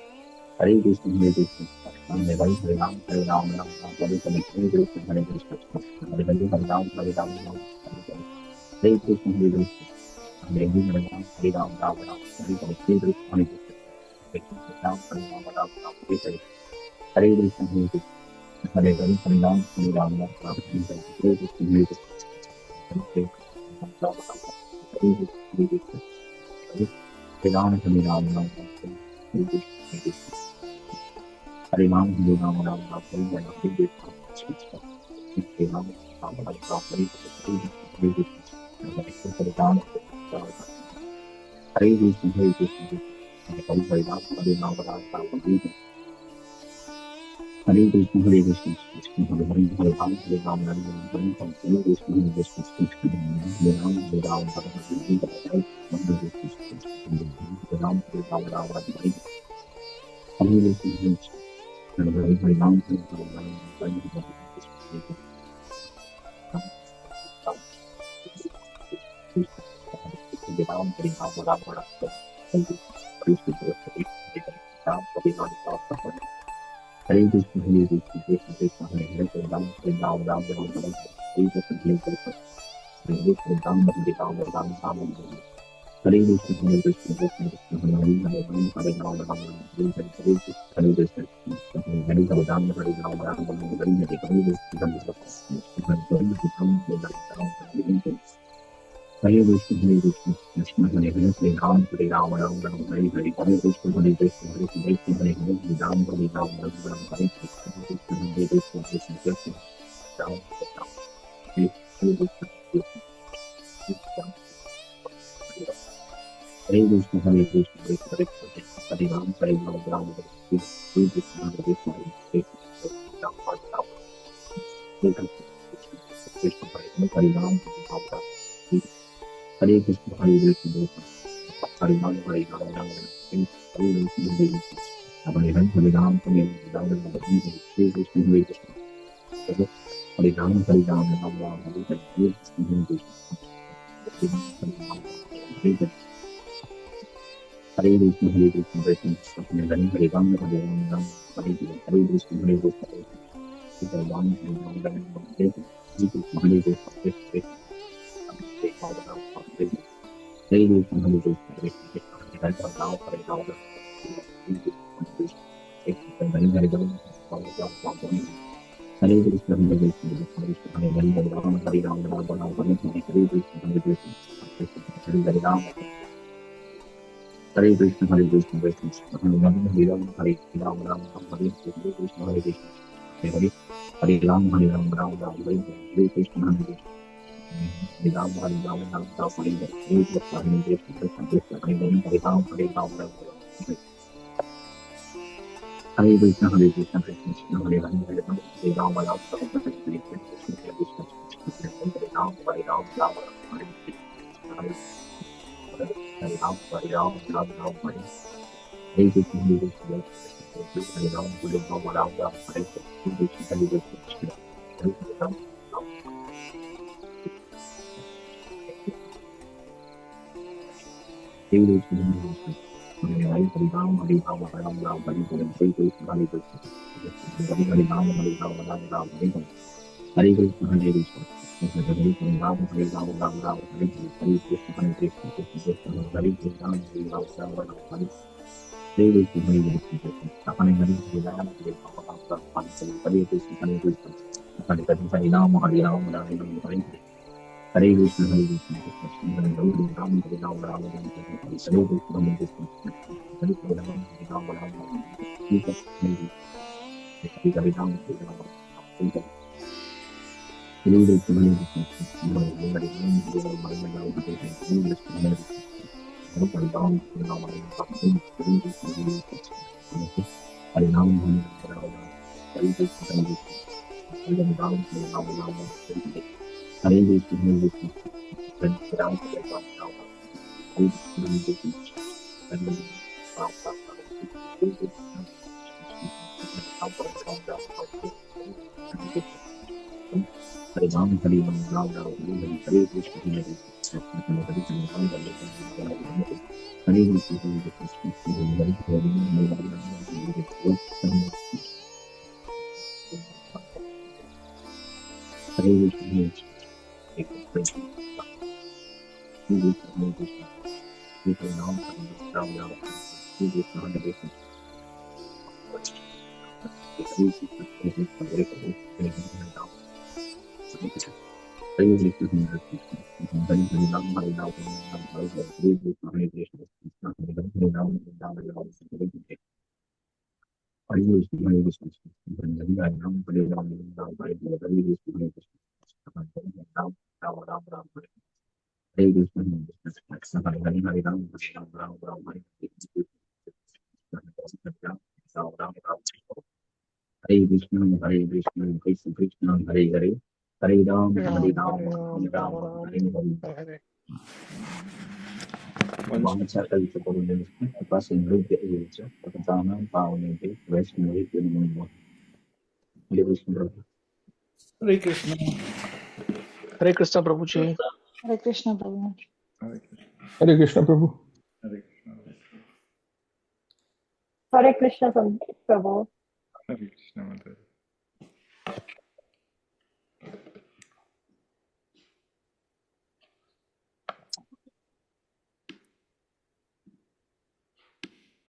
Hare Krishna Hare Krishna Hare Ram Hare Ram Hare Hare, Hare Krishna Hare Krishna Hare Hare, Hare Ram Hare Ram Hare Hare, Hare Krishna Hare Krishna Hare Ram Hare Ram Hare Krishna, Hare Ram Hare Ram Hare Hare, Hare Krishna Hare Ram Hare Ram Hare Hare, Hare Krishna Hare Krishna Hare Hare Ram Hare Ram Ram Ram Hare Krishna Krishna Hare Hare Hare Ram Ram Hare Ram Hare Krishna Hare Ram Hare Ram Hare Hare Krishna Ram Hare Ram Ram Ram Hare Krishna Hare Hare Ram Hare Ram Ram Hare Krishna Hare Ram Hare Ram Ram Ram Krishna Ram Hare Ram Ram Hare Krishna Krishna Krishna Hare Hare Ram Ram Hare Hare Hare Krishna Ram Hare Ram Ram Ram Hare Krishna Krishna Krishna Hare Hare Hare Ram Ram Hare Hare Hare Krishna Hare Hare Ram Hare Ram Ram Hare Hare Hare Krishna Hare Hare Hare Krishna Krishna Hare Hare Hare Ram Ram Ram Hare Hare Hare Krishna Hare Krishna Hare Hare Ram Hare Ram Ram Ram Hare Hare Krishna Krishna Ram Hare Hare Krishna Hare Krishna Hare Krishna Hare Ram Ram Hare Krishna Hare Krishna Ram Ram Hare Krishna Hare Ram Hare Krishna Hare Krishna Hare Ram Hare Ram Ram Hare Krishna Hare Hare Ram Hare Ram Hare Krishna Hare Krishna Hare Ram Ram Ram Hare Krishna Hare Krishna Hare Krishna Hare Krishna Krishna Krishna Hare Hare Ram Ram Hare Krishna Hare Krishna Hare Ram Hare Ram Ram Hare Krishna Hare Krishna Hare Ram Hare Hare Krishna Hare Krishna Hare Ram Hare Ram Hare Hare Ram Hare Krishna Hare Krishna Krishna Hare Hare Ram Hare Ram Ram Ram Hare Hare Krishna Hare Krishna Hare Hare Ram Hare Krishna Krishna Hare Ram Hare Ram Ram Ram Hare Hare Krishna Hare Krishna Hare Hare Ram Ram Hare Hare Krishna Hare Hare Ram Hare Ram Ram Ram Hare Hare Krishna Hare Krishna Krishna Hare Ram Hare Ram Ram Hare Krishna Krishna Hare Hare Hare Ram Ram Ram Hare Hare Krishna Krishna Hare Ram Hare Ram Ram Ram Hare Hare Hare Ram Hare Ram Ram Ram Hare Hare Krishna Hare Ram Hare Ram Ram Ram Hare Krishna Hare Krishna Hare Ram Hare Krishna Hare Ram Hare Ram Ram Ram Hare Hare Krishna Hare Krishna Hare Ram Hare Ram Ram Ram Hare Krishna Hare Krishna Hare Ram Hare Ram Ram Ram Hare Hare Krishna Hare Krishna Krishna Krishna Hare Ram Hare Ram Ram Ram Hare Hare Krishna Hare Krishna Hare Hare Ram Hare Ram Ram Ram Hare Krishna Hare Krishna Hare Hare Ram Hare Ram Ram Ram Hare Hare Krishna Krishna Hare Hare Ram Hare Ram Ram Ram Hare Hare Krishna Hare Krishna Hare Hare Ram Hare Ram Ram Ram Hare Hare Ram Hare Ram Hare Krishna Hare Krishna Hare Hare Ram Hare Ram Ram Hare Hare Krishna Hare Hare Ram Hare Ram Ram Hare Krishna Hare Krishna Hare Ram Hare Ram Ram Hare Krishna Hare Krishna Hare Ram Hare Ram Ram Hare Hare Hare Krishna Hare Krishna Hare Ram Hare Ram Ram Hare Krishna Hare Krishna Hare Ram Hare Krishna Hare Ram Hare Ram Ram Hare Ram Hare Ram Ram Ram Hare Hare Hare Krishna Hare Krishna Hare Hare Ram Hare Ram Ram Hare Krishna Hare Krishna Hare Hare Hare Ram Hare Ram Ram Hare Hare Hare Krishna Hare Krishna Hare Krishna Hare Ram Hare Ram Ram Hare Krishna Hare Krishna Hare Krishna Hare Krishna Hare Hare Hare Ram Hare Krishna Hare Krishna Hare Hare Ram Hare Ram Ram Hare Hare Krishna Hare Krishna Hare Hare Ram Hare Ram Ram Hare Hare Hare Krishna Hare Krishna Hare Hare Ram Hare Ram Ram Hare Hare Hare Krishna Hare Krishna Hare Hare Ram Ram Ram Ram Hare Krishna Hare Krishna Hare Hare Hare Ram Hare Ram Ram Ram Hare Hare Krishna Krishna Hare Hare, Hare Ram Ram Ram Ram Ram Ram Hare Hare. Hare. Once वाञ्छाकल्पतरुभ्यश्च कृपासिन्धुभ्य एव च पतितानां पावनेभ्यो वैष्णवेभ्यो नमो नमः। हरे कृष्ण प्रभु। Hare Krishna. हरे कृष्ण प्रभु जी। हरे कृष्ण प्रभु। Hare Krishna. हरे कृष्ण प्रभु। Hare Krishna. हरे कृष्ण प्रभु। Hare Krishna. Mother.